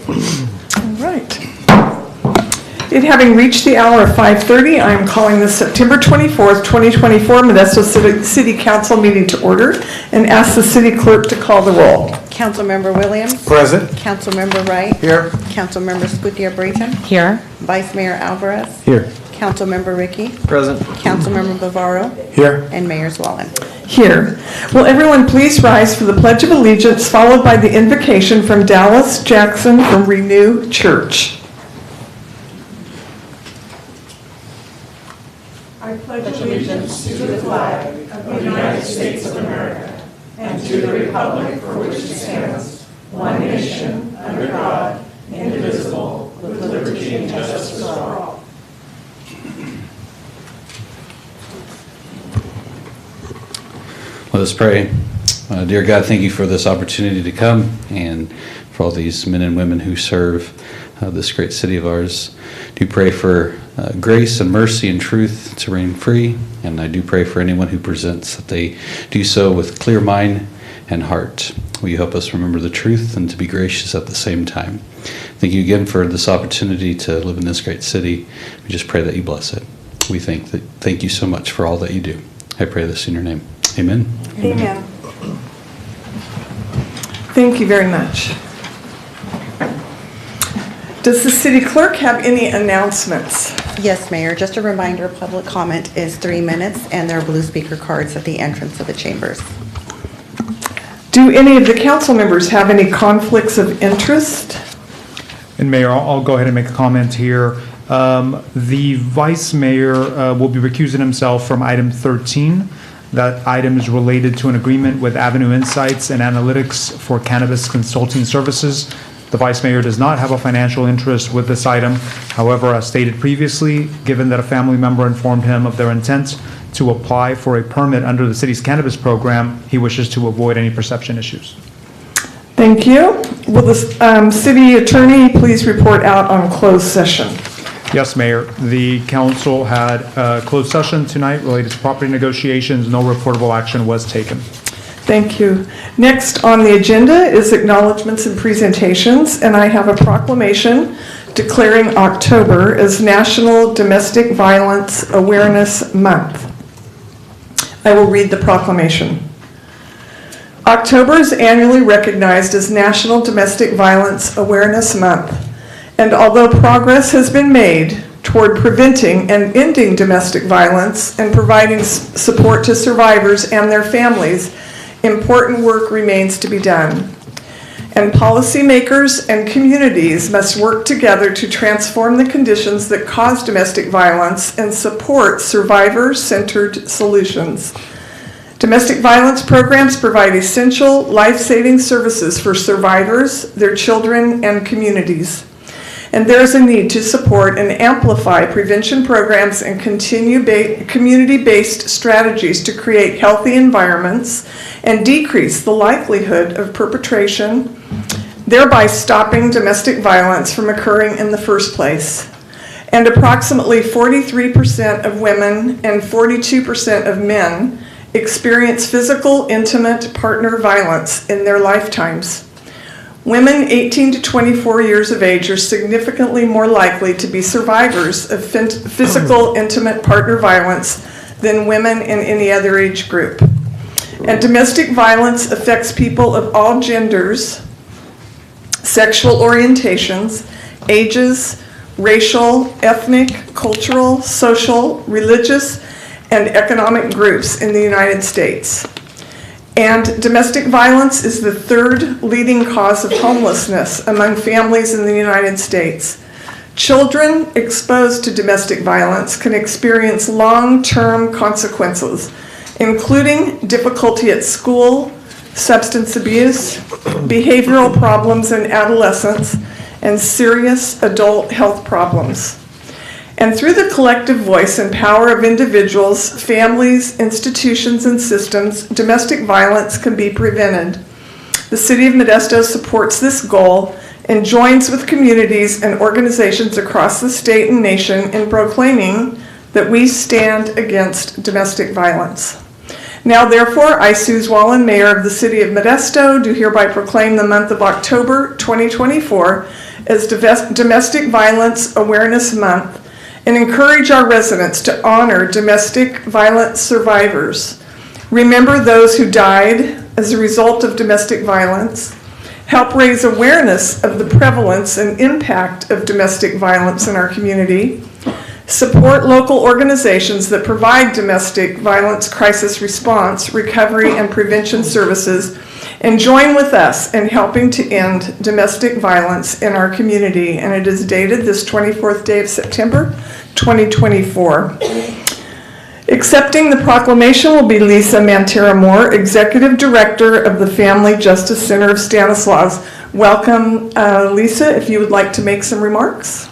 All right. It having reached the hour of 5:30, I am calling the September 24th, 2024 Modesto City Council meeting to order and ask the city clerk to call the roll. Councilmember Williams. Present. Councilmember Wright. Here. Councilmember Scutia-Brayton. Here. Vice Mayor Alvarez. Here. Councilmember Ricky. Present. Councilmember Bavaro. Here. And Mayor Zwallen. Here. Will everyone please rise for the Pledge of Allegiance, followed by the invocation from Dallas Jackson from Renew Church. I pledge allegiance to the flag of the United States of America and to the republic for which it stands, one nation, under God, indivisible, with liberty and justice for all. Let us pray. Dear God, thank you for this opportunity to come and for all these men and women who serve this great city of ours. Do pray for grace and mercy and truth to reign free, and I do pray for anyone who presents that they do so with clear mind and heart. Will you help us remember the truth and to be gracious at the same time? Thank you again for this opportunity to live in this great city. We just pray that you bless it. We thank you so much for all that you do. I pray this in your name. Amen. Amen. Thank you very much. Does the city clerk have any announcements? Yes, Mayor. Just a reminder, public comment is 3 minutes, and there are blue speaker cards at the entrance of the chambers. Do any of the council members have any conflicts of interest? And Mayor, I'll go ahead and make a comment here. The Vice Mayor will be recusing himself from item 13. That item is related to an agreement with Avenue Insights and Analytics for cannabis consulting services. The Vice Mayor does not have a financial interest with this item. However, as stated previously, given that a family member informed him of their intent to apply for a permit under the city's cannabis program, he wishes to avoid any perception issues. Thank you. Will the city attorney please report out on closed session? Yes, Mayor. The council had a closed session tonight related to property negotiations. No reportable action was taken. Thank you. Next on the agenda is acknowledgments and presentations, and I have a proclamation declaring October as National Domestic Violence Awareness Month. I will read the proclamation. October is annually recognized as National Domestic Violence Awareness Month, and although progress has been made toward preventing and ending domestic violence and providing support to survivors and their families, important work remains to be done. And policymakers and communities must work together to transform the conditions that cause domestic violence and support survivor-centered solutions. Domestic violence programs provide essential life-saving services for survivors, their children, and communities. And there is a need to support and amplify prevention programs and continue community-based strategies to create healthy environments and decrease the likelihood of perpetration, thereby stopping domestic violence from occurring in the first place. And approximately 43% of women and 42% of men experience physical, intimate partner violence in their lifetimes. Women 18 to 24 years of age are significantly more likely to be survivors of physical, intimate partner violence than women in any other age group. And domestic violence affects people of all genders, sexual orientations, ages, racial, ethnic, cultural, social, religious, and economic groups in the United States. And domestic violence is the third leading cause of homelessness among families in the United States. Children exposed to domestic violence can experience long-term consequences, including difficulty at school, substance abuse, behavioral problems in adolescence, and serious adult health problems. And through the collective voice and power of individuals, families, institutions, and systems, domestic violence can be prevented. The City of Modesto supports this goal and joins with communities and organizations across the state and nation in proclaiming that we stand against domestic violence. Now, therefore, I, Sue Zwallen, Mayor of the City of Modesto, do hereby proclaim the month of October 2024 as Domestic Violence Awareness Month and encourage our residents to honor domestic violence survivors, remember those who died as a result of domestic violence, help raise awareness of the prevalence and impact of domestic violence in our community, support local organizations that provide domestic violence crisis response, recovery, and prevention services, and join with us in helping to end domestic violence in our community. And it is dated this 24th day of September, 2024. Accepting the proclamation will be Lisa Mantera-Moore, Executive Director of the Family Justice Center of Stanislaus. Welcome, Lisa, if you would like to make some remarks.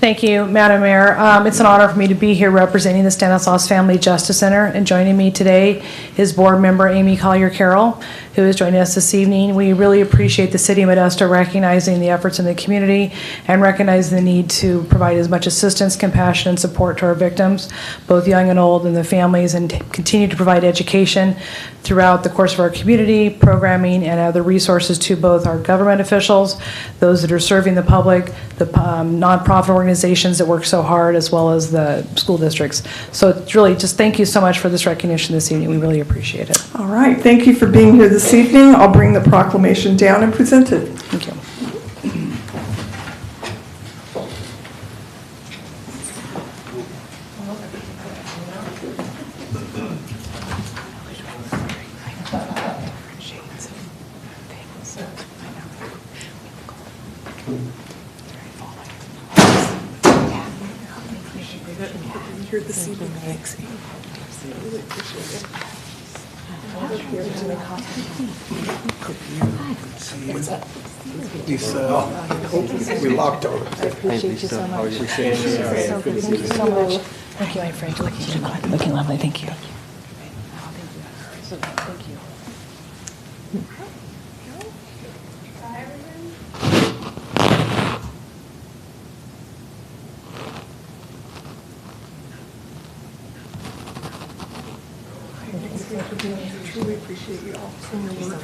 Thank you, Madam Mayor. It's an honor for me to be here representing the Stanislaus Family Justice Center, and joining me today is board member Amy Collier-Carroll, who is joining us this evening. We really appreciate the City of Modesto recognizing the efforts in the community and recognizing the need to provide as much assistance, compassion, and support to our victims, both young and old, and the families, and continue to provide education throughout the course of our community, programming, and other resources to both our government officials, those that are serving the public, the nonprofit organizations that work so hard, as well as the school districts. So it's really just thank you so much for this recognition this evening. We really appreciate it. All right, thank you for being here this evening. I'll bring the proclamation down and present it. Thank you. Here this evening. Thanks. Really appreciate it. We locked over. I appreciate you so much. Thank you so much. Thank you, my friend. Looking lovely. Thank you. Thank you. Truly appreciate you all for your work.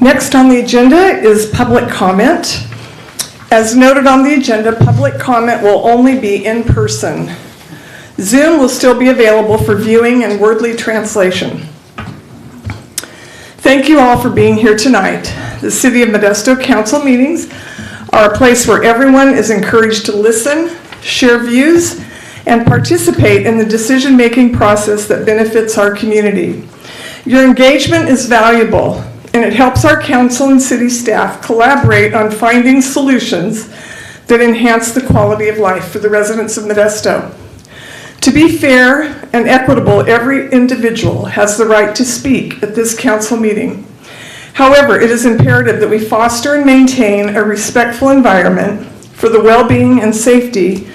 Next on the agenda is public comment. As noted on the agenda, public comment will only be in person. Zoom will still be available for viewing and wordly translation. Thank you all for being here tonight. The City of Modesto Council meetings are a place where everyone is encouraged to listen, share views, and participate in the decision-making process that benefits our community. Your engagement is valuable, and it helps our council and city staff collaborate on finding solutions that enhance the quality of life for the residents of Modesto. To be fair and equitable, every individual has the right to speak at this council meeting. However, it is imperative that we foster and maintain a respectful environment for the well-being and safety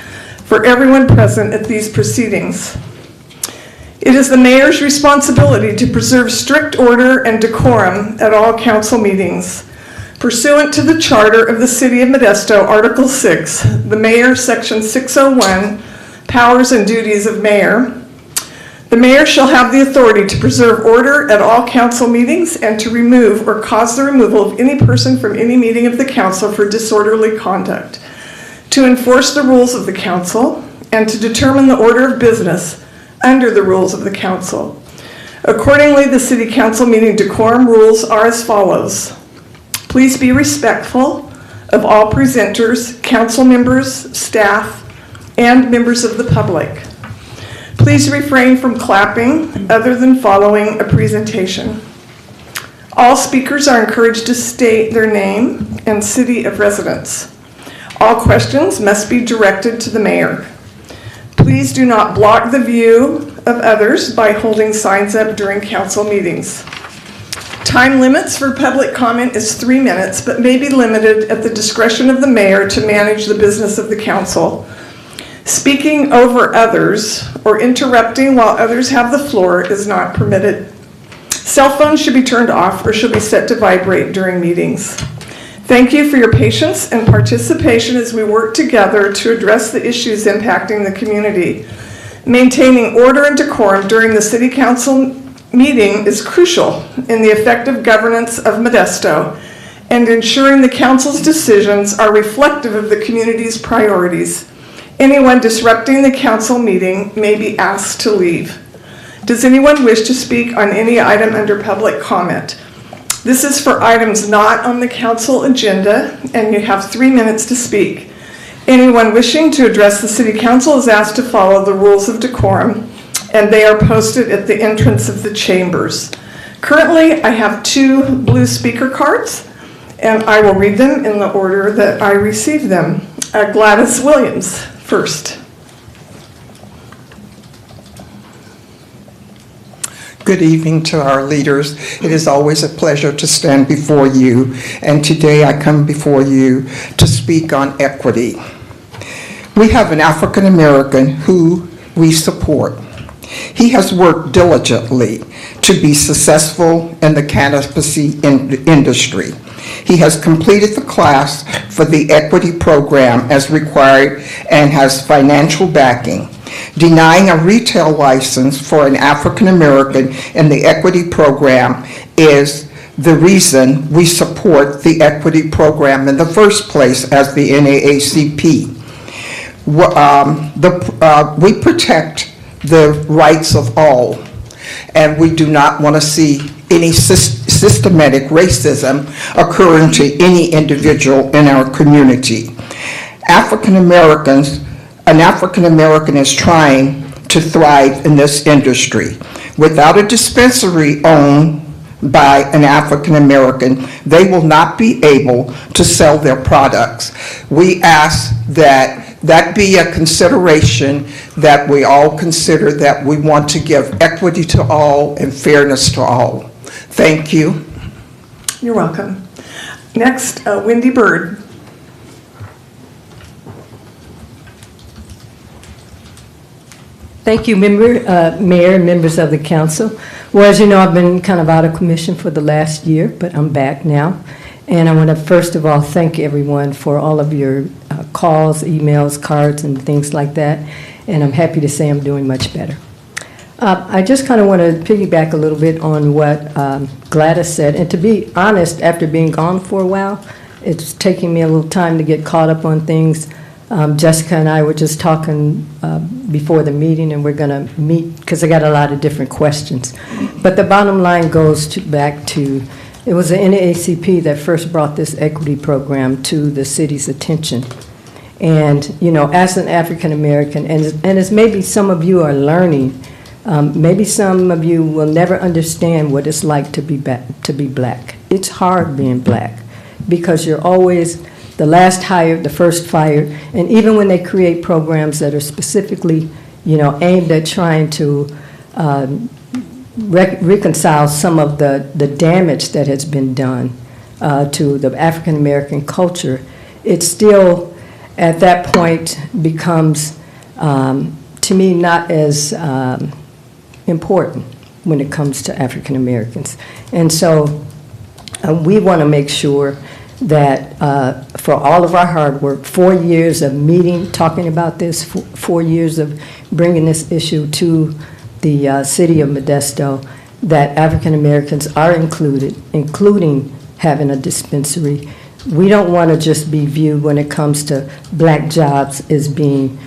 for everyone present at these proceedings. It is the mayor's responsibility to preserve strict order and decorum at all council meetings. Pursuant to the Charter of the City of Modesto, Article 6, the Mayor, Section 601, Powers and Duties of Mayor, the mayor shall have the authority to preserve order at all council meetings and to remove or cause the removal of any person from any meeting of the council for disorderly conduct, to enforce the rules of the council, and to determine the order of business under the rules of the council. Accordingly, the city council meeting decorum rules are as follows. Please be respectful of all presenters, council members, staff, and members of the public. Please refrain from clapping other than following a presentation. All speakers are encouraged to state their name and city of residence. All questions must be directed to the mayor. Please do not block the view of others by holding signs up during council meetings. Time limits for public comment is 3 minutes, but may be limited at the discretion of the mayor to manage the business of the council. Speaking over others or interrupting while others have the floor is not permitted. Cell phones should be turned off or should be set to vibrate during meetings. Thank you for your patience and participation as we work together to address the issues impacting the community. Maintaining order and decorum during the city council meeting is crucial in the effective governance of Modesto and ensuring the council's decisions are reflective of the community's priorities. Anyone disrupting the council meeting may be asked to leave. Does anyone wish to speak on any item under public comment? This is for items not on the council agenda, and you have 3 minutes to speak. Anyone wishing to address the city council is asked to follow the rules of decorum, and they are posted at the entrance of the chambers. Currently, I have 2 blue speaker cards, and I will read them in the order that I received them. Gladys Williams, first. Good evening to our leaders. It is always a pleasure to stand before you, and today I come before you to speak on equity. We have an African American who we support. He has worked diligently to be successful in the cannabis industry. He has completed the class for the equity program as required and has financial backing. Denying a retail license for an African American in the equity program is the reason we support the equity program in the first place as the NAACP. We protect the rights of all, and we do not want to see any systematic racism occurring to any individual in our community. An African American is trying to thrive in this industry. Without a dispensary owned by an African American, they will not be able to sell their products. We ask that be a consideration, that we all consider that we want to give equity to all and fairness to all. Thank you. You're welcome. Next, Wendy Bird. Thank you, Mayor, and members of the council. Well, as you know, I've been kind of out of commission for the last year, but I'm back now. And I want to first of all thank everyone for all of your calls, emails, cards, and things like that. And I'm happy to say I'm doing much better. I just kind of want to piggyback a little bit on what Gladys said. And to be honest, after being gone for a while, it's taking me a little time to get caught up on things. Jessica and I were just talking before the meeting, and we're going to meet because I got a lot of different questions. But the bottom line goes back to, it was the NAACP that first brought this equity program to the city's attention. And, you know, as an African American, and as maybe some of you are learning, maybe some of you will never understand what it's like to be black. It's hard being black because you're always the last hired, the first fired, and even when they create programs that are specifically, you know, aimed at trying to reconcile some of the damage that has been done to the African American culture, it still at that point becomes, to me, not as important when it comes to African Americans. And so we want to make sure that for all of our hard work, 4 years of meeting, talking about this, 4 years of bringing this issue to the City of Modesto, that African Americans are included, including having a dispensary. We don't want to just be viewed when it comes to black jobs as being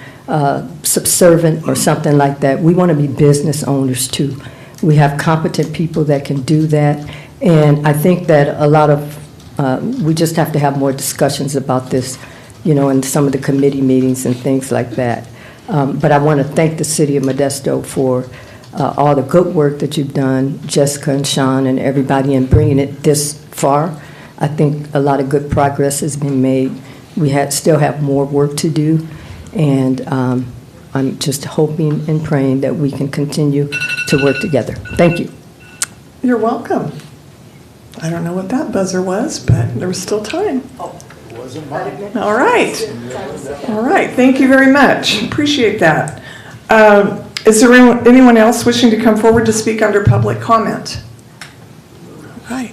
subservient or something like that. We want to be business owners too. We have competent people that can do that, and I think that a lot of we just have to have more discussions about this, you know, in some of the committee meetings and things like that. But I want to thank the City of Modesto for all the good work that you've done, Jessica and Sean and everybody, in bringing it this far. I think a lot of good progress has been made. We still have more work to do, and I'm just hoping and praying that we can continue to work together. Thank you. You're welcome. I don't know what that buzzer was, but there was still time. All right. All right. Thank you very much. Appreciate that. Is there anyone else wishing to come forward to speak under public comment? All right.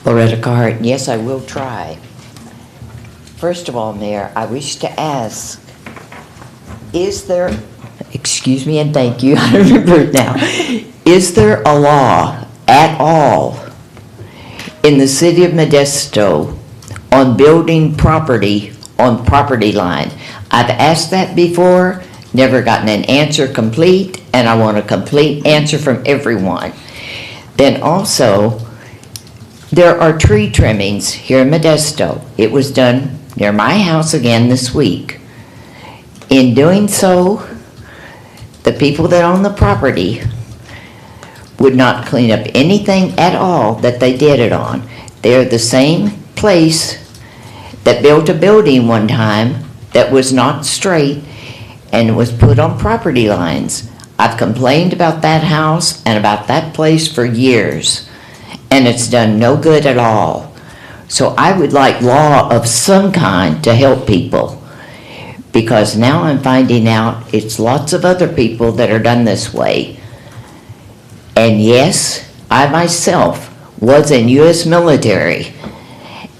Loretta Cart, yes, I will try. First of all, Mayor, I wish to ask, is there, excuse me and thank you, I remember it now. Is there a law at all in the city of Modesto on building property on property line? I've asked that before, never gotten an answer complete, and I want a complete answer from everyone. Then also, there are tree trimmings here in Modesto. It was done near my house again this week. In doing so, the people that own the property would not clean up anything at all that they did it on. They're the same place that built a building one time that was not straight and was put on property lines. I've complained about that house and about that place for years, and it's done no good at all. So I would like law of some kind to help people, because now I'm finding out it's lots of other people that are done this way. And yes, I myself was in U.S. military,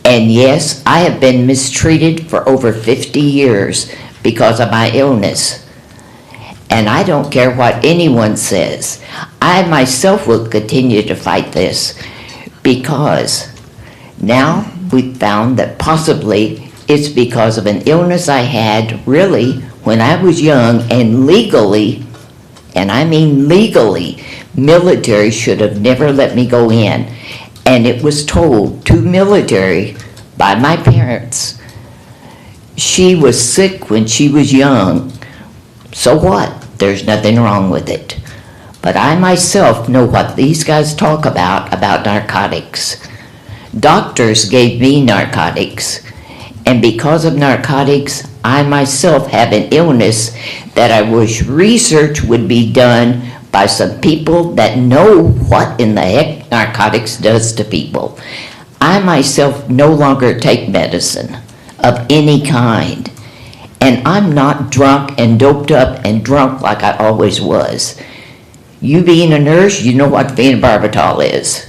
and yes, I have been mistreated for over 50 years because of my illness. And I don't care what anyone says. I myself will continue to fight this, because now we've found that possibly it's because of an illness I had really when I was young, and legally, and I mean legally, military should have never let me go in. And it was told to military by my parents, she was sick when she was young. So what? There's nothing wrong with it. But I myself know what these guys talk about narcotics. Doctors gave me narcotics, and because of narcotics, I myself have an illness that I wish research would be done by some people that know what in the heck narcotics does to people. I myself no longer take medicine of any kind, and I'm not drunk and doped up and drunk like I always was. You being a nurse, you know what phenobarbital is.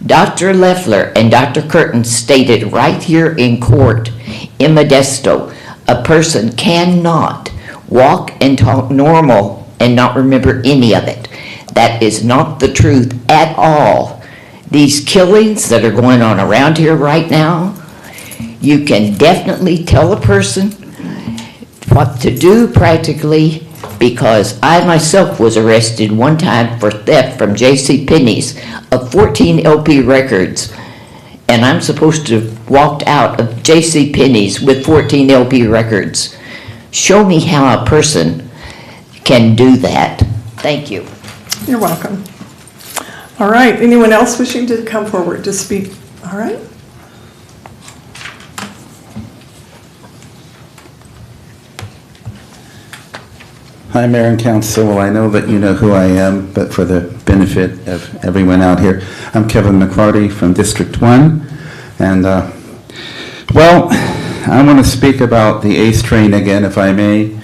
Dr. Leffler and Dr. Curtin stated right here in court in Modesto, a person cannot walk and talk normal and not remember any of it. That is not the truth at all. These killings that are going on around here right now, you can definitely tell a person what to do practically, because I myself was arrested one time for theft from J.C. Penney's of 14 LP records, and I'm supposed to have walked out of J.C. Penney's with 14 LP records. Show me how a person can do that. Thank you. You're welcome. All right. Anyone else wishing to come forward to speak? All right. Hi, Mayor and Council. Well, I know that you know who I am, but for the benefit of everyone out here, I'm Kevin McCarty from District 1. And, well, I want to speak about the ACE train again, if I may.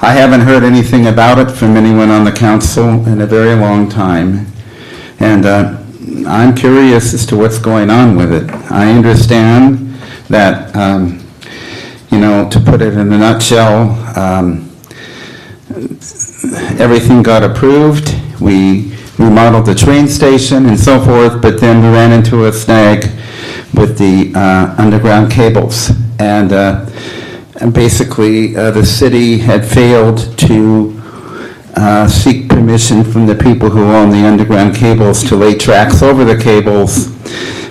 I haven't heard anything about it from anyone on the council in a very long time. And I'm curious as to what's going on with it. I understand that you know, to put it in a nutshell, everything got approved. We remodeled the train station and so forth, but then we ran into a snag with the underground cables. And basically, the city had failed to seek permission from the people who own the underground cables to lay tracks over the cables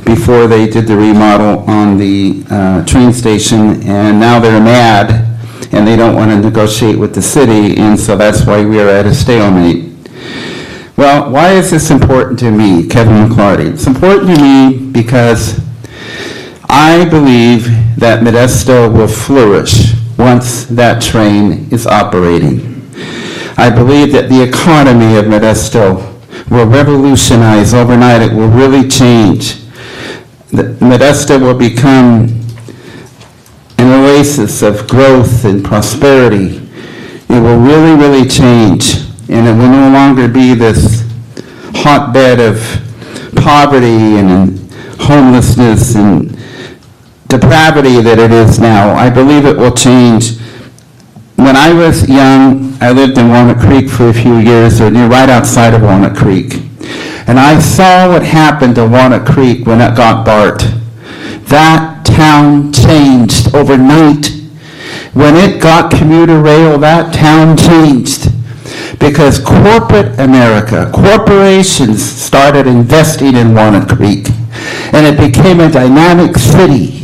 before they did the remodel on the train station, and now they're mad and they don't want to negotiate with the city, and so that's why we are at a stalemate. Well, why is this important to me, Kevin McClarty? It's important to me because I believe that Modesto will flourish once that train is operating. I believe that the economy of Modesto will revolutionize overnight. It will really change. Modesto will become an oasis of growth and prosperity. It will really, really change, and it will no longer be this hotbed of poverty and homelessness and depravity that it is now. I believe it will change. When I was young, I lived in Walnut Creek for a few years, or right outside of Walnut Creek. And I saw what happened to Walnut Creek when it got BART. That town changed overnight. When it got commuter rail, that town changed. Because corporate America, corporations started investing in Walnut Creek. And it became a dynamic city.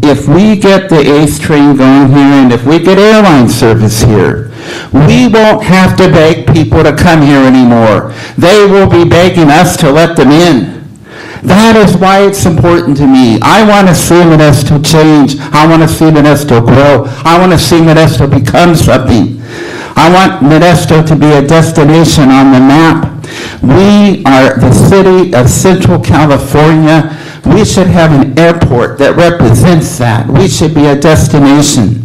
If we get the 8th train going here, and if we get airline service here, we won't have to beg people to come here anymore. They will be begging us to let them in. That is why it's important to me. I want to see Modesto change. I want to see Modesto grow. I want to see Modesto become something. I want Modesto to be a destination on the map. We are the city of Central California. We should have an airport that represents that. We should be a destination.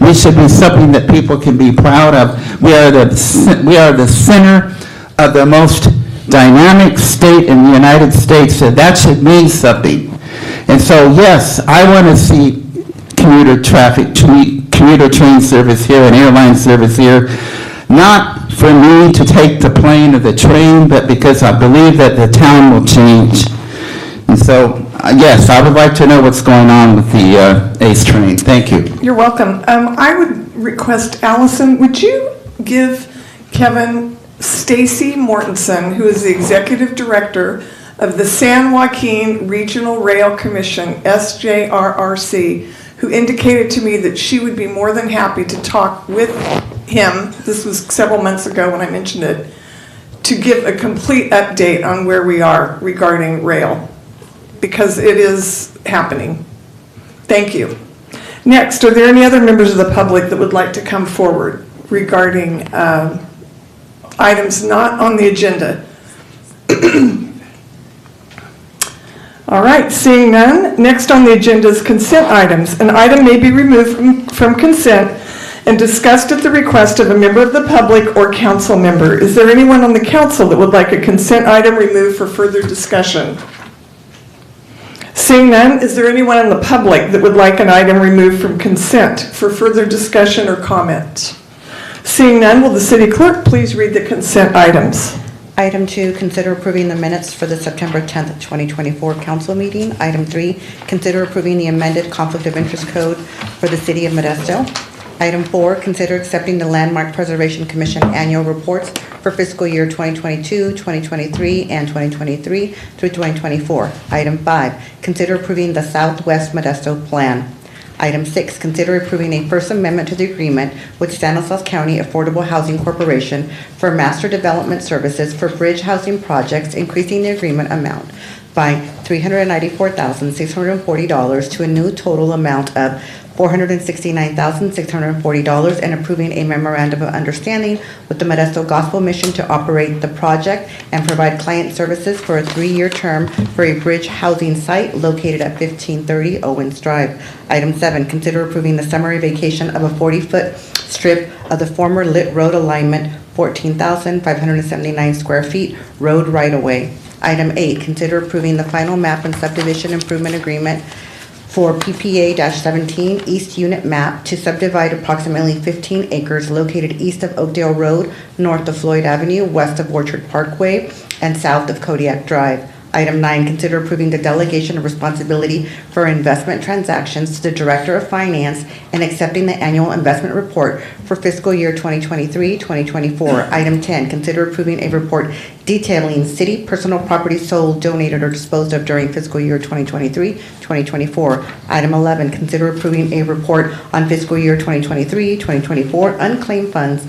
We should be something that people can be proud of. We are the center of the most dynamic state in the United States, so that should mean something. And so, yes, I want to see commuter train service here and airline service here, not for me to take the plane or the train, but because I believe that the town will change. And so, yes, I would like to know what's going on with the ACE train. Thank you. You're welcome. I would request, Allison, would you give Kevin Stacy Mortensen, who is the Executive Director of the San Joaquin Regional Rail Commission, SJRRC, who indicated to me that she would be more than happy to talk with him, this was several months ago when I mentioned it, to give a complete update on where we are regarding rail, because it is happening. Thank you. Next, are there any other members of the public that would like to come forward regarding items not on the agenda? All right, seeing none, next on the agenda is consent items. An item may be removed from consent and discussed at the request of a member of the public or council member. Is there anyone on the council that would like a consent item removed for further discussion? Seeing none, is there anyone in the public that would like an item removed from consent for further discussion or comment? Seeing none, will the city clerk please read the consent items? Item 2, consider approving the minutes for the September 10th, 2024 council meeting. Item 3, consider approving the amended conflict of interest code for the city of Modesto. Item 4, consider accepting the Landmark Preservation Commission annual reports for fiscal year 2022, 2023, and 2023 through 2024. Item 5, consider approving the Southwest Modesto Plan. Item 6, consider approving a first amendment to the agreement with Stanislaus County Affordable Housing Corporation for master development services for bridge housing projects, increasing the agreement amount by $394,640 to a new total amount of $469,640 and approving a memorandum of understanding with the Modesto Gospel Mission to operate the project and provide client services for a 3-year term for a bridge housing site located at 1530 Owens Drive. Item 7, consider approving the summary vacation of a 40-foot strip of the former lit road alignment, 14,579 square feet, road right-of-way. Item 8, consider approving the final map and subdivision improvement agreement for PPA-17 East Unit Map to subdivide approximately 15 acres located east of Oakdale Road, north of Floyd Avenue, west of Orchard Parkway, and south of Kodiak Drive. Item 9, consider approving the delegation of responsibility for investment transactions to the Director of Finance and accepting the annual investment report for fiscal year 2023-2024. Item 10, consider approving a report detailing city personal property sold, donated, or disposed of during fiscal year 2023-2024. Item 11, consider approving a report on fiscal year 2023-2024 unclaimed funds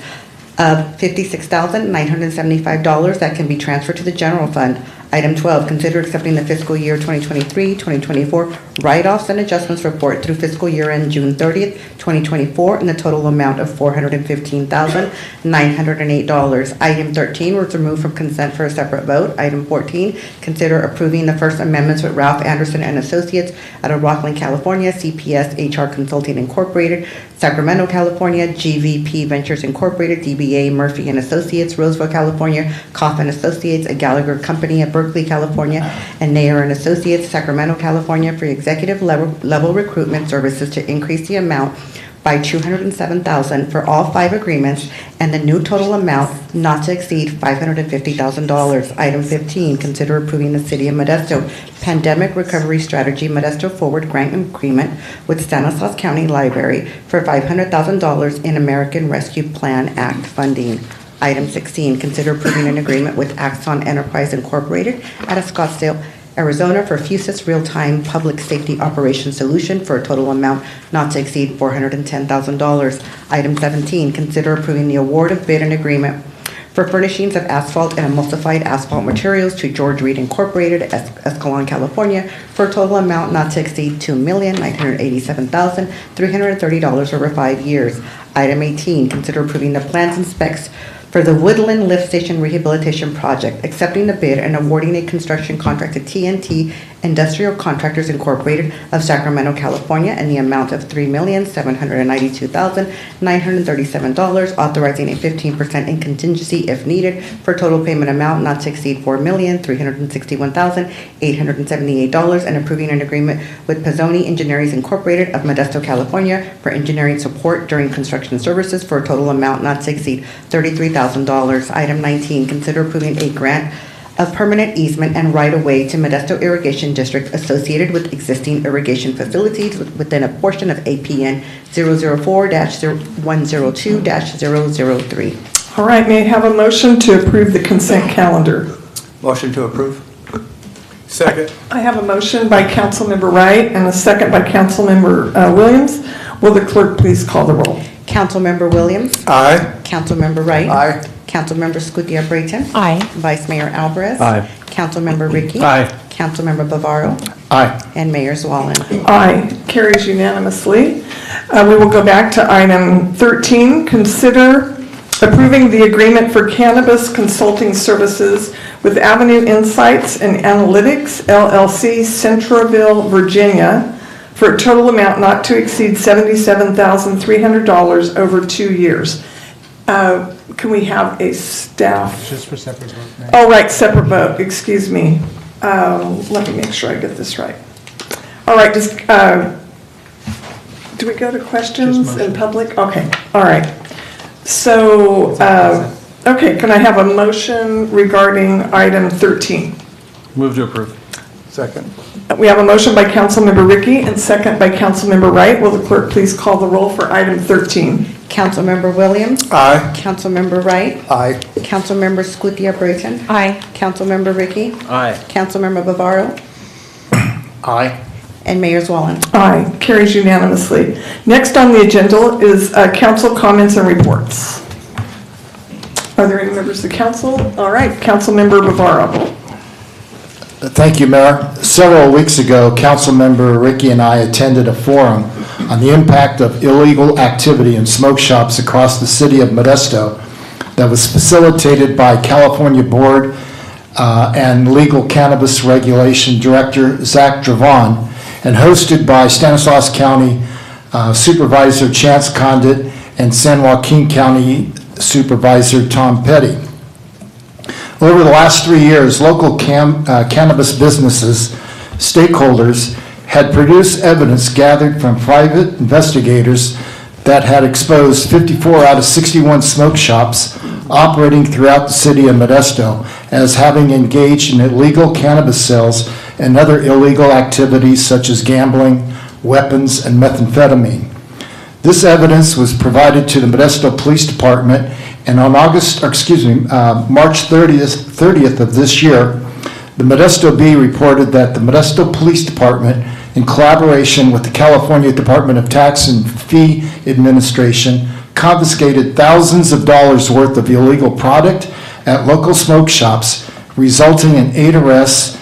of $56,975 that can be transferred to the general fund. Item 12, consider accepting the fiscal year 2023-2024 write-offs and adjustments report through fiscal year end June 30th, 2024, in the total amount of $415,908. Item 13 was removed from consent for a separate vote. Item 14, consider approving the first amendments with Ralph Anderson and Associates out of Rockland, California, CPS HR Consulting Incorporated, Sacramento, California, GVP Ventures Incorporated, DBA Murphy and Associates, Roseville, California, Coffin Associates, a Gallagher Company at Berkeley, California, and Nayer and Associates, Sacramento, California, for executive level recruitment services to increase the amount by $207,000 for all 5 agreements, and the new total amount not to exceed $550,000. Item 15, consider approving the City of Modesto Pandemic Recovery Strategy Modesto Forward Grant Agreement with Stanislaus County Library for $500,000 in American Rescue Plan Act funding. Item 16, consider approving an agreement with Axon Enterprise Incorporated out of Scottsdale, Arizona for FUSIS Real-Time Public Safety Operations Solution for a total amount not to exceed $410,000. Item 17, consider approving the award of bid and agreement for furnishings of asphalt and emulsified asphalt materials to George Reed Incorporated, Escalon, California, for a total amount not to exceed $2,987,330 over 5 years. Item 18, consider approving the plans and specs for the Woodland Lift Station Rehabilitation Project, accepting the bid and awarding a construction contract to TNT Industrial Contractors Incorporated of Sacramento, California, in the amount of $3,792,937, authorizing a 15% in contingency if needed, for a total payment amount not to exceed $4,361,878, and approving an agreement with Pizzoni Engineering Incorporated of Modesto, California, for engineering support during construction services for a total amount not to exceed $33,000. Item 19, consider approving a grant of permanent easement and right-of-way to Modesto Irrigation District associated with existing irrigation facilities within a portion of APN 004-102-003. All right, may I have a motion to approve the consent calendar? Motion to approve. Second. I have a motion by Councilmember Wright and a second by Councilmember Williams. Will the clerk please call the roll? Councilmember Williams. Aye. Councilmember Wright. Aye. Councilmember Scutia-Brayton. Aye. Vice Mayor Alvarez. Aye. Councilmember Ricky. Aye. Councilmember Bavaro. Aye. And Mayor Zwollen. Aye, carries unanimously. We will go back to item 13, consider approving the agreement for cannabis consulting services with Avenue Insights and Analytics, LLC, Centreville, Virginia, for a total amount not to exceed $77,300 over 2 years. Can we have a staff? Just for separate vote, Mayor. Oh, right, separate vote, excuse me. Let me make sure I get this right. All right, just, do we go to questions in public? Okay, all right. So, okay, can I have a motion regarding item 13? Move to approve. Second. We have a motion by Councilmember Ricky and second by Councilmember Wright. Will the clerk please call the roll for item 13? Councilmember Williams. Aye. Councilmember Wright. Aye. Councilmember Scutia-Brayton. Aye. Councilmember Ricky. Aye. Councilmember Bavaro. Aye. And Mayor Zwollen. Aye, carries unanimously. Next on the agenda is council comments and reports. Are there any members of the council? All right, Councilmember Bavaro. Thank you, Mayor. Several weeks ago, Councilmember Ricky and I attended a forum on the impact of illegal activity in smoke shops across the city of Modesto that was facilitated by California Board and Legal Cannabis Regulation Director Zach Dravon and hosted by Stanislaus County Supervisor Chance Condit and San Joaquin County Supervisor Tom Petty. Over the last 3 years, local cannabis businesses, stakeholders, had produced evidence gathered from private investigators that had exposed 54 out of 61 smoke shops operating throughout the city of Modesto as having engaged in illegal cannabis sales and other illegal activities such as gambling, weapons, and methamphetamine. This evidence was provided to the Modesto Police Department, and on March 30th of this year, the Modesto Bee reported that the Modesto Police Department, in collaboration with the California Department of Tax and Fee Administration, confiscated thousands of dollars worth of illegal product at local smoke shops, resulting in 8 arrests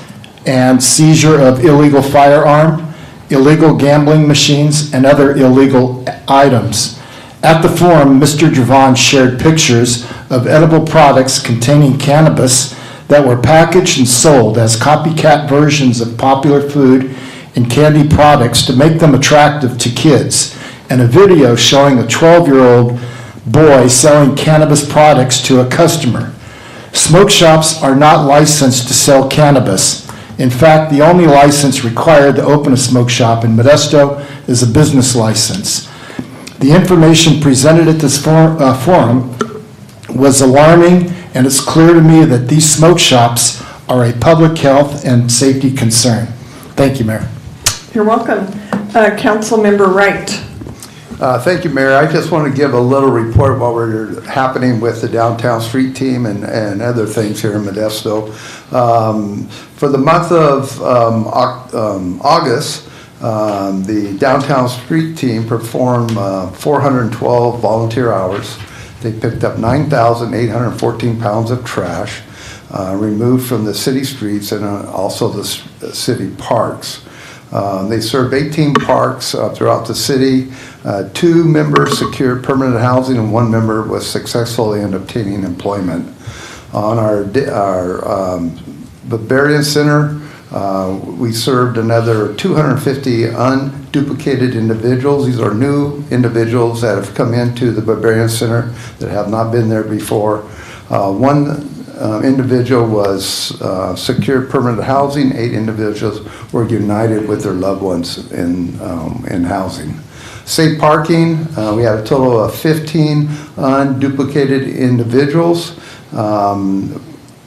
and seizure of illegal firearm, illegal gambling machines, and other illegal items. At the forum, Mr. Javon shared pictures of edible products containing cannabis that were packaged and sold as copycat versions of popular food and candy products to make them attractive to kids, and a video showing a 12-year-old boy selling cannabis products to a customer. Smoke shops are not licensed to sell cannabis. In fact, the only license required to open a smoke shop in Modesto is a business license. The information presented at this forum was alarming, and it's clear to me that these smoke shops are a public health and safety concern. Thank you, Mayor. You're welcome. Councilmember Wright. Thank you, Mayor. I just want to give a little report what we're happening with the downtown street team and other things here in Modesto. For the month of August, the downtown street team performed 412 volunteer hours. They picked up 9,814 pounds of trash removed from the city streets and also the city parks. They served 18 parks throughout the city. 2 members secured permanent housing and 1 member was successful in obtaining employment. On our Barbarian Center, we served another 250 unduplicated individuals. These are new individuals that have come into the Barbarian Center that have not been there before. One individual was secured permanent housing. 8 individuals were united with their loved ones in housing. Safe parking, we had a total of 15 unduplicated individuals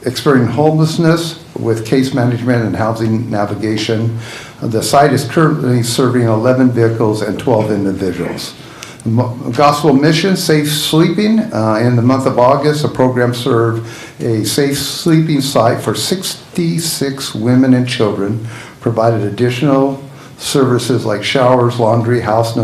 experiencing homelessness with case management and housing navigation. The site is currently serving 11 vehicles and 12 individuals. Gospel Mission, Safe Sleeping. In the month of August, the program served a safe sleeping site for 66 women and children, provided additional services like showers, laundry, house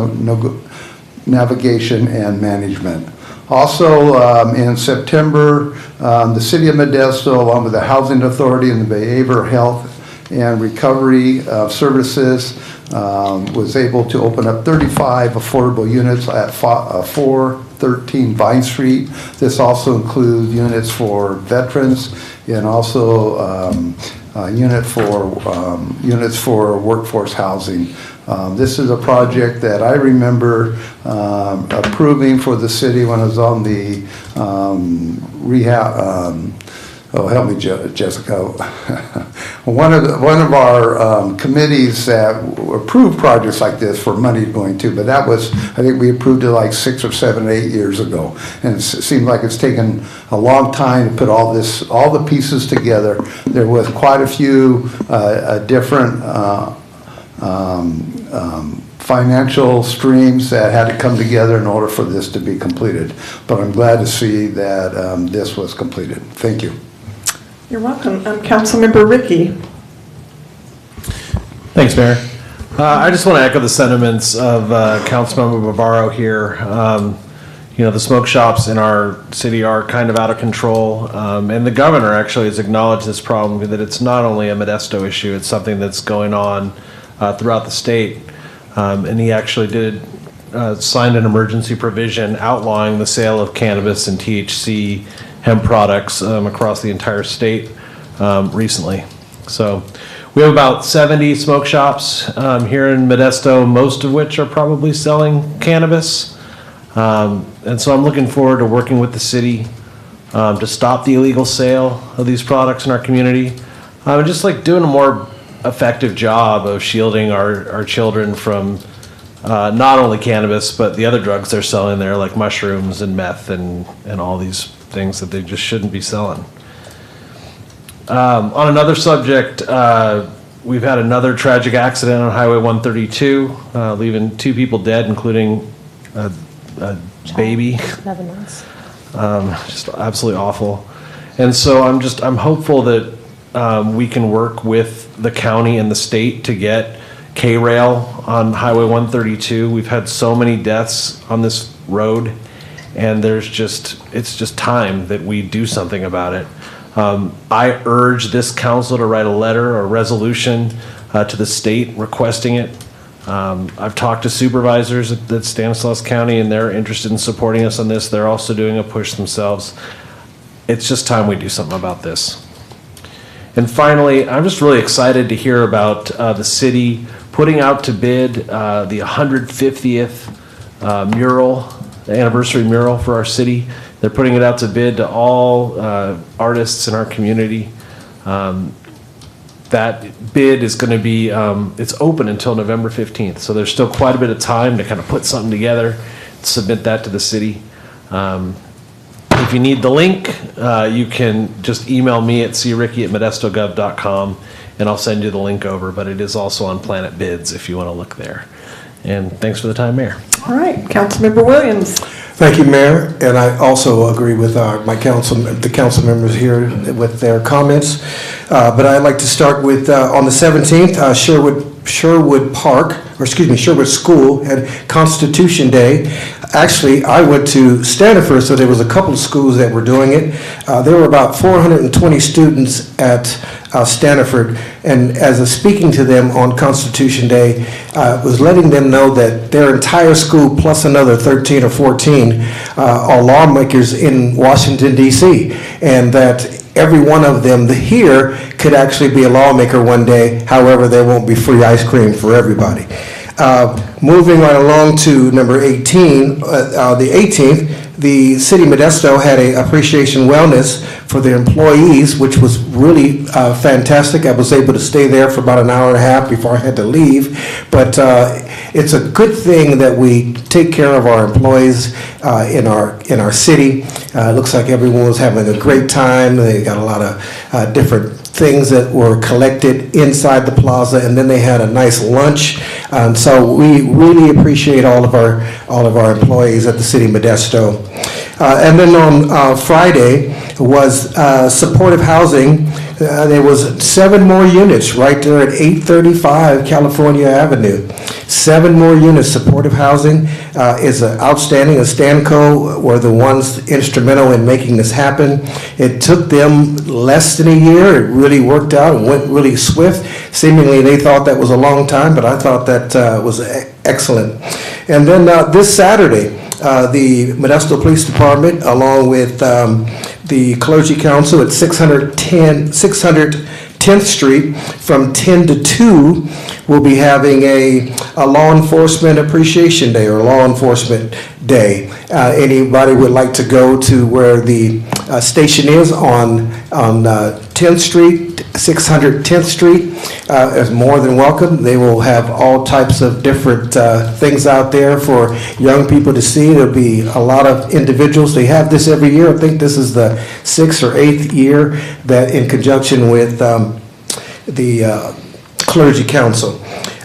navigation, and management. Also, in September, the City of Modesto, along with the Housing Authority and the Behavioral Health and Recovery Services, was able to open up 35 affordable units at 413 Vine Street. This also includes units for veterans and also units for workforce housing. This is a project that I remember approving for the city when I was on the rehab. Help me, Jessica. One of our committees that approved projects like this for money going to, but that was, I think we approved it like 6 or 7 or 8 years ago. And it seems like it's taken a long time to put all the pieces together. There was quite a few different financial streams that had to come together in order for this to be completed. But I'm glad to see that this was completed. Thank you. You're welcome. Councilmember Ricky. Thanks, Mayor. I just want to echo the sentiments of Councilmember Bavaro here. The smoke shops in our city are kind of out of control, and the governor actually has acknowledged this problem, that it's not only a Modesto issue, it's something that's going on throughout the state. And he actually did sign an emergency provision outlawing the sale of cannabis and THC hemp products across the entire state recently. So we have about 70 smoke shops here in Modesto, most of which are probably selling cannabis. And so I'm looking forward to working with the city to stop the illegal sale of these products in our community. And just like doing a more effective job of shielding our children from not only cannabis, but the other drugs they're selling there, like mushrooms and meth and all these things that they just shouldn't be selling. On another subject, we've had another tragic accident on Highway 132, leaving 2 people dead, including a baby. 11 months. Just absolutely awful. And so I'm hopeful that we can work with the county and the state to get K-Rail on Highway 132. We've had so many deaths on this road, and it's just time that we do something about it. I urge this council to write a letter or resolution to the state requesting it. I've talked to supervisors at Stanislaus County, and they're interested in supporting us on this. They're also doing a push themselves. It's just time we do something about this. And finally, I'm just really excited to hear about the city putting out to bid the 150th mural, the anniversary mural for our city. They're putting it out to bid to all artists in our community. That bid is going to be, it's open until November 15th, so there's still quite a bit of time to kind of put something together, submit that to the city. If you need the link, you can just email me at cricky@modestogov.com, and I'll send you the link over, but it is also on Planet Bids if you want to look there. And thanks for the time, Mayor. All right, Councilmember Williams. Thank you, Mayor, and I also agree with the council members here with their comments. But I'd like to start with, on the 17th, Sherwood School had Constitution Day. Actually, I went to Stanford, so there was a couple of schools that were doing it. There were about 420 students at Stanford, and as a speaking to them on Constitution Day, was letting them know that their entire school plus another 13 or 14 are lawmakers in Washington, D.C., and that every one of them here could actually be a lawmaker one day. However, there won't be free ice cream for everybody. Moving right along to number 18, the 18th, the City of Modesto had a appreciation wellness for their employees, which was really fantastic. I was able to stay there for about an hour and a half before I had to leave. But it's a good thing that we take care of our employees in our city. It looks like everyone was having a great time. They got a lot of different things that were collected inside the plaza, and then they had a nice lunch. So we really appreciate all of our employees at the City of Modesto. And then on Friday was supportive housing. There was 7 more units right there at 835 California Avenue. 7 more units. Supportive housing is outstanding. And Stanco were the ones instrumental in making this happen. It took them less than a year. It really worked out and went really swift. Seemingly they thought that was a long time, but I thought that was excellent. And then this Saturday, the Modesto Police Department, along with the Clergy Council at 610th Street from 10 to 2 will be having a law enforcement appreciation day or law enforcement day. Anybody would like to go to where the station is on 10th Street, 610th Street, is more than welcome. They will have all types of different things out there for young people to see. There'll be a lot of individuals. They have this every year. I think this is the 6th or 8th year that in conjunction with the Clergy Council.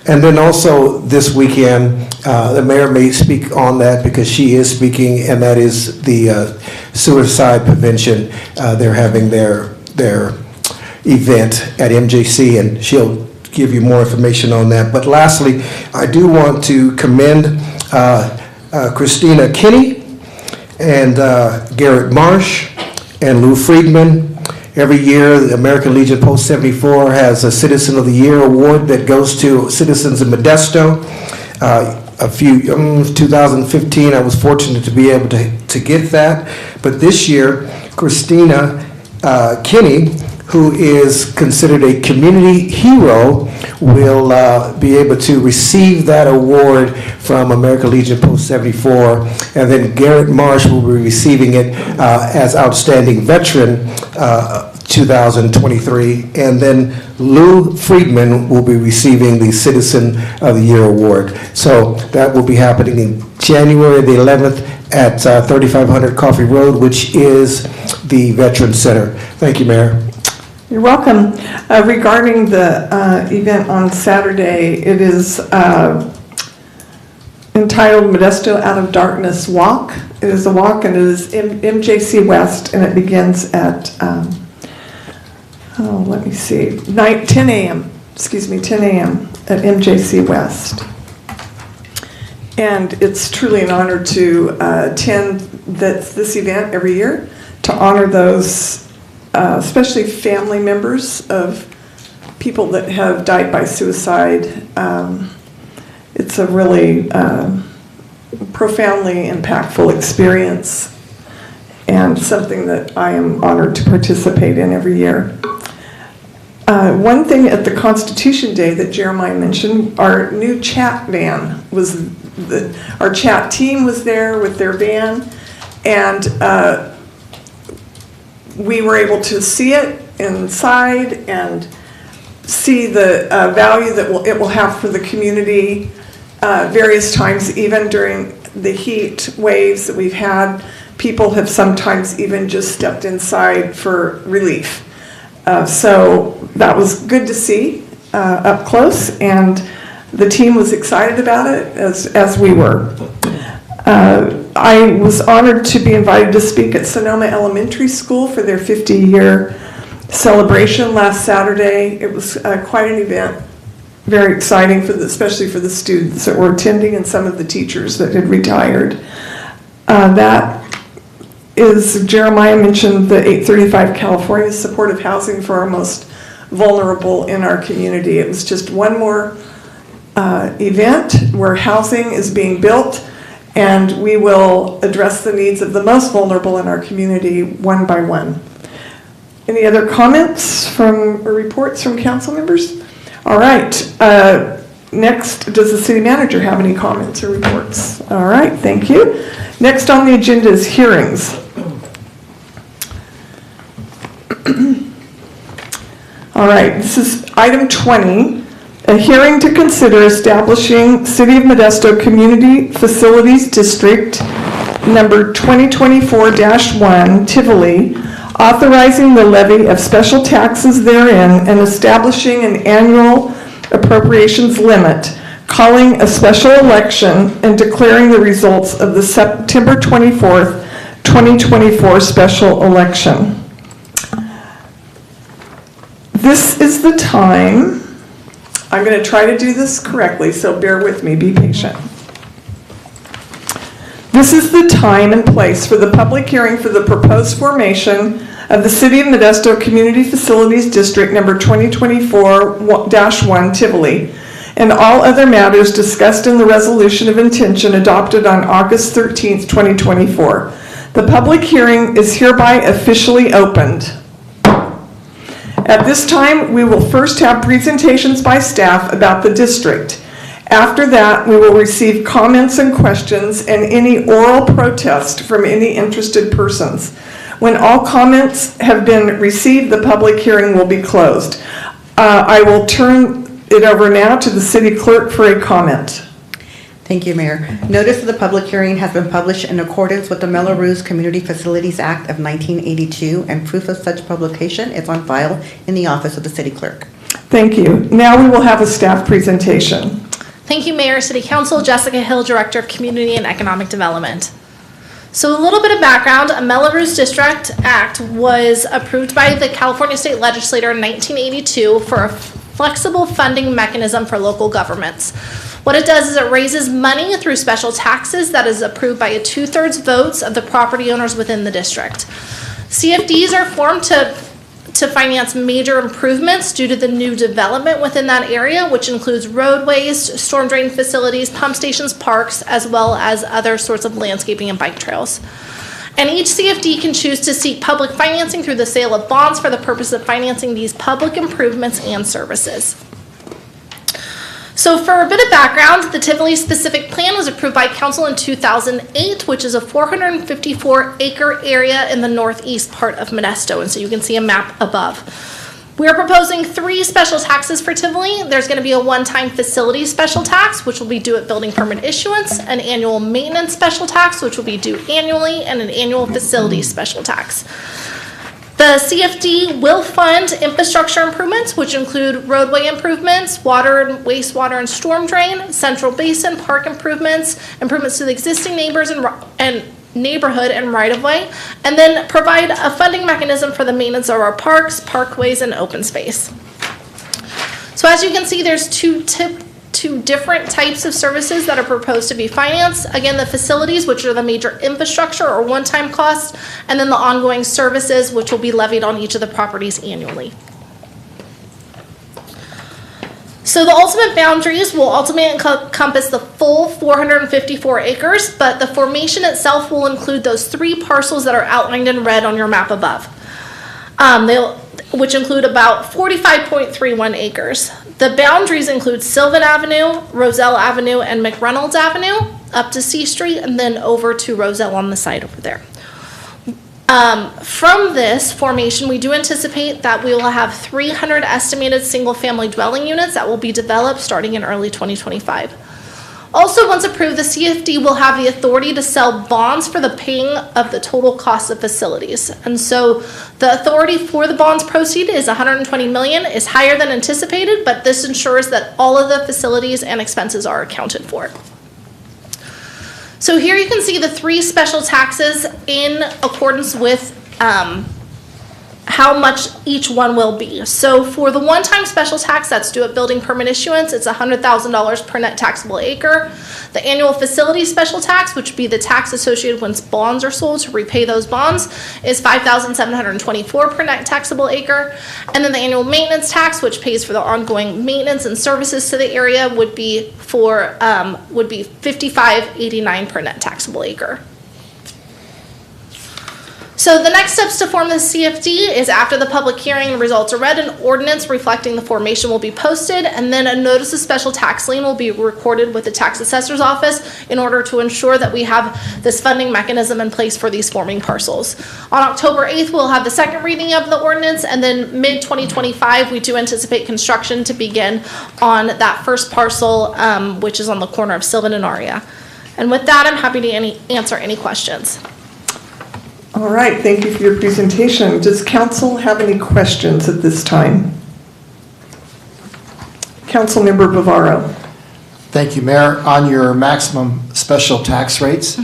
And then also this weekend, the mayor may speak on that because she is speaking, and that is the suicide prevention. They're having their event at MJC, and she'll give you more information on that. But lastly, I do want to commend Christina Kinney and Garrett Marsh and Lou Friedman. Every year, the American Legion Post 74 has a Citizen of the Year award that goes to citizens in Modesto. 2015, I was fortunate to be able to get that. But this year, Christina Kinney, who is considered a community hero, will be able to receive that award from American Legion Post 74. And then Garrett Marsh will be receiving it as Outstanding Veteran 2023. And then Lou Friedman will be receiving the Citizen of the Year award. So that will be happening in January the 11th at 3500 Coffee Road, which is the Veteran Center. Thank you, Mayor. You're welcome. Regarding the event on Saturday, it is entitled Modesto Out of Darkness Walk. It is a walk, and it is in MJC West, and it begins at, 10 a.m. 10 a.m. at MJC West. And it's truly an honor to attend this event every year, to honor those especially family members of people that have died by suicide. it's a really profoundly impactful experience and something that I am honored to participate in every year. One thing at the Constitution Day that Jeremiah mentioned, our new chat van was, our chat team was there with their van, and we were able to see it inside and see the value that it will have for the community various times, even during the heat waves that we've had. People have sometimes even just stepped inside for relief. So that was good to see up close, and the team was excited about it, as we were. I was honored to be invited to speak at Sonoma Elementary School for their 50-year celebration last Saturday. It was quite an event, very exciting, especially for the students that were attending and some of the teachers that had retired. That is, Jeremiah mentioned the 835 California supportive housing for our most vulnerable in our community. It was just one more event where housing is being built, and we will address the needs of the most vulnerable in our community one by one. Any other comments or reports from council members? All right. Next, does the city manager have any comments or reports? All right, thank you. Next on the agenda is hearings. All right, this is item 20, a hearing to consider establishing City of Modesto Community Facilities District number 2024-1, Tivoli, authorizing the levy of special taxes therein and establishing an annual appropriations limit, calling a special election and declaring the results of the September 24th, 2024 special election. This is the time. I'm going to try to do this correctly, so bear with me, be patient. This is the time and place for the public hearing for the proposed formation of the City of Modesto Community Facilities District number 2024-1 Tivoli, and all other matters discussed in the resolution of intention adopted on August 13th, 2024. The public hearing is hereby officially opened. At this time, we will first have presentations by staff about the district. After that, we will receive comments and questions and any oral protest from any interested persons. When all comments have been received, the public hearing will be closed. I will turn it over now to the city clerk for a comment. Thank you, Mayor. Notice of the public hearing has been published in accordance with the Melrose Community Facilities Act of 1982, and proof of such publication is on file in the office of the city clerk. Thank you. Now we will have a staff presentation. Thank you, Mayor, City Council. Jessica Hill, Director of Community and Economic Development. So a little bit of background, a Melrose District Act was approved by the California State Legislature in 1982 for a flexible funding mechanism for local governments. What it does is it raises money through special taxes that is approved by a 2/3 votes of the property owners within the district. CFDs are formed to finance major improvements due to the new development within that area, which includes roadways, storm drain facilities, pump stations, parks, as well as other sorts of landscaping and bike trails. And each CFD can choose to seek public financing through the sale of bonds for the purpose of financing these public improvements and services. So for a bit of background, the Tivoli specific plan was approved by council in 2008, which is a 454-acre area in the northeast part of Modesto. And so you can see a map above. We are proposing 3 special taxes for Tivoli. There's going to be a one-time facility special tax, which will be due at building permit issuance, an annual maintenance special tax, which will be due annually, and an annual facility special tax. The CFD will fund infrastructure improvements, which include roadway improvements, water and wastewater and storm drain, central basin park improvements, improvements to the existing neighbors and neighborhood and right-of-way, and then provide a funding mechanism for the maintenance of our parks, parkways, and open space. So as you can see, there's two different types of services that are proposed to be financed. Again, the facilities, which are the major infrastructure or one-time costs, and then the ongoing services, which will be levied on each of the properties annually. So the ultimate boundaries will ultimately encompass the full 454 acres, but the formation itself will include those 3 parcels that are outlined in red on your map above, which include about 45.31 acres. The boundaries include Sylvan Avenue, Roselle Avenue, and McReynolds Avenue, up to C Street, and then over to Roselle on the side over there. From this formation, we do anticipate that we will have 300 estimated single-family dwelling units that will be developed starting in early 2025. Also, once approved, the CFD will have the authority to sell bonds for the paying of the total cost of facilities. And so the authority for the bonds proceed is $120 million, is higher than anticipated, but this ensures that all of the facilities and expenses are accounted for. So here you can see the 3 special taxes in accordance with how much each one will be. So for the one-time special tax that's due at building permit issuance, it's $100,000 per net taxable acre. The annual facility special tax, which would be the tax associated when bonds are sold to repay those bonds, is $5,724 per net taxable acre. And then the annual maintenance tax, which pays for the ongoing maintenance and services to the area, would be $55.89 per net taxable acre. So the next steps to form the CFD is after the public hearing and results are read, an ordinance reflecting the formation will be posted, and then a notice of special tax lien will be recorded with the tax assessor's office in order to ensure that we have this funding mechanism in place for these forming parcels. On October 8th, we'll have the second reading of the ordinance, and then mid-2025, we do anticipate construction to begin on that first parcel, which is on the corner of Sylvan and Aria. And with that, I'm happy to answer any questions. All right, thank you for your presentation. Does council have any questions at this time? Councilmember Bavaro. Thank you, Mayor. On your maximum special tax rates,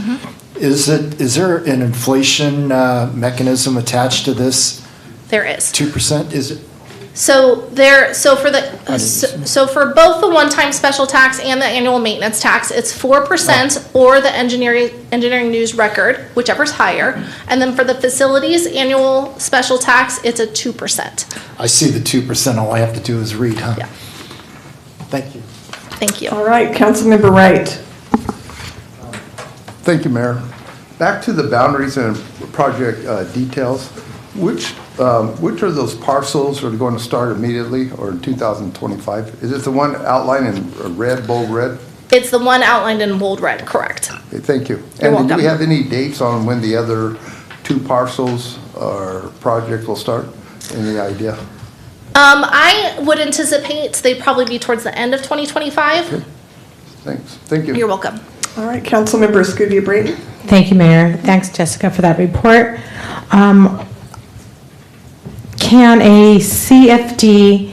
is there an inflation mechanism attached to this? There is. 2%? Is it? So for both the one-time special tax and the annual maintenance tax, it's 4% or the engineering news record, whichever's higher. And then for the facilities annual special tax, it's a 2%. I see the 2%. All I have to do is read, huh? Yeah. Thank you. Thank you. All right, Councilmember Wright. Thank you, Mayor. Back to the boundaries and project details. Which are those parcels are going to start immediately or in 2025? Is it the one outlined in red, bold red? It's the one outlined in bold red, correct. Okay, thank you. You're welcome. Do we have any dates on when the other 2 parcels or project will start? Any idea? I would anticipate they'd probably be towards the end of 2025. Okay. Thanks. Thank you. You're welcome. All right, Councilmember Scooby-Brayton. Thank you, Mayor. Thanks, Jessica, for that report. Can a CFD,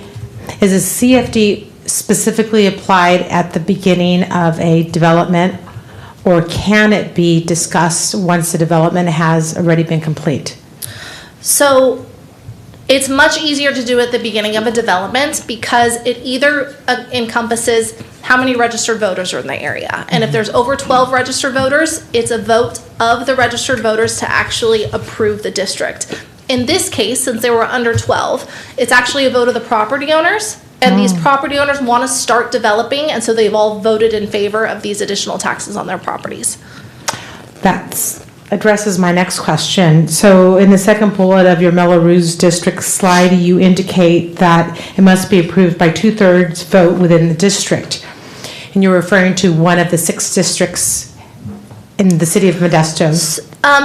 is a CFD specifically applied at the beginning of a development, or can it be discussed once the development has already been complete? So it's much easier to do at the beginning of a development because it either encompasses how many registered voters are in the area. And if there's over 12 registered voters, it's a vote of the registered voters to actually approve the district. In this case, since they were under 12, it's actually a vote of the property owners. And these property owners want to start developing, and so they've all voted in favor of these additional taxes on their properties. That addresses my next question. So in the second bullet of your Melrose district slide, you indicate that it must be approved by 2/3 vote within the district. And you're referring to one of the 6 districts in the city of Modesto.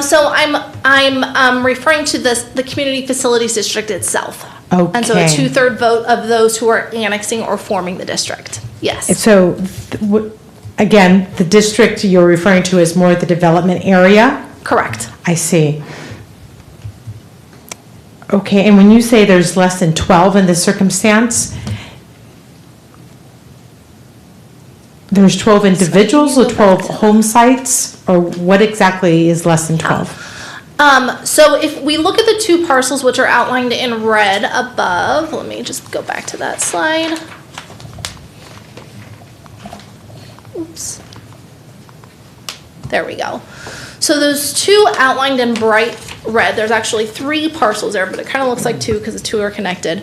So I'm referring to the community facilities district itself. Okay. And so a 2/3 vote of those who are annexing or forming the district. Yes. So again, the district you're referring to is more the development area? Correct. I see. Okay, and when you say there's less than 12 in this circumstance, there's 12 individuals or 12 home sites, or what exactly is less than 12? So if we look at the 2 parcels which are outlined in red above, let me just go back to that slide. Oops. There we go. So those 2 outlined in bright red, there's actually 3 parcels there, but it kind of looks like 2 because the 2 are connected.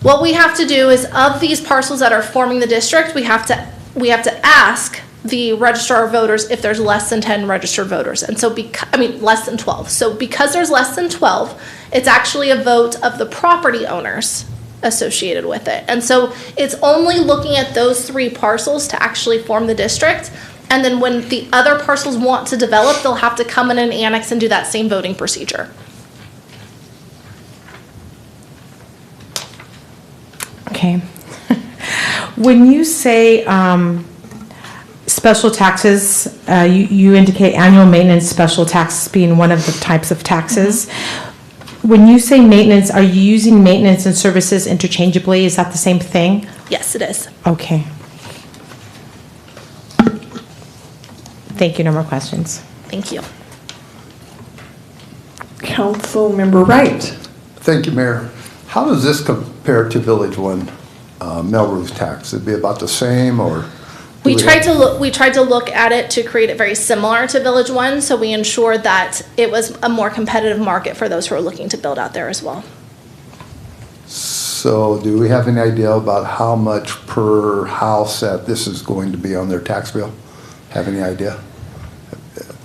What we have to do is, of these parcels that are forming the district, we have to ask the registrar of voters if there's less than 10 registered voters. And so, less than 12. So because there's less than 12, it's actually a vote of the property owners associated with it. And so it's only looking at those 3 parcels to actually form the district. And then when the other parcels want to develop, they'll have to come in and annex and do that same voting procedure. Okay. When you say special taxes, you indicate annual maintenance special taxes being one of the types of taxes. When you say maintenance, are you using maintenance and services interchangeably? Is that the same thing? Yes, it is. Okay. Thank you. No more questions. Thank you. Councilmember Wright. Thank you, Mayor. How does this compare to Village 1 Melrose tax? It'd be about the same, or? We tried to look at it to create it very similar to Village 1, so we ensured that it was a more competitive market for those who are looking to build out there as well. So do we have any idea about how much per house that this is going to be on their tax bill? Have any idea?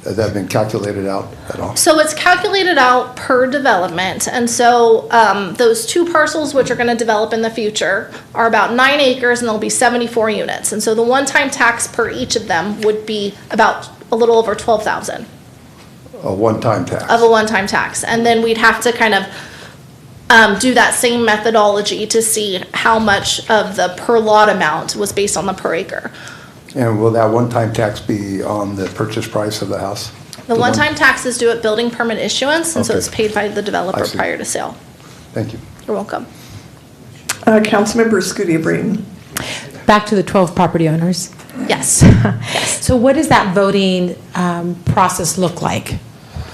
Has that been calculated out at all? So it's calculated out per development, and so those 2 parcels which are going to develop in the future are about 9 acres, and there'll be 74 units. And so the one-time tax per each of them would be about a little over $12,000. A one-time tax? Of a one-time tax. And then we'd have to kind of do that same methodology to see how much of the per lot amount was based on the per acre. And will that one-time tax be on the purchase price of the house? The one-time tax is due at building permit issuance, and so Okay. it's paid by the developer I see. prior to sale. Thank you. You're welcome. Councilmember Scudia-Breeden. Back to the 12 property owners. Yes. So what does that voting process look like?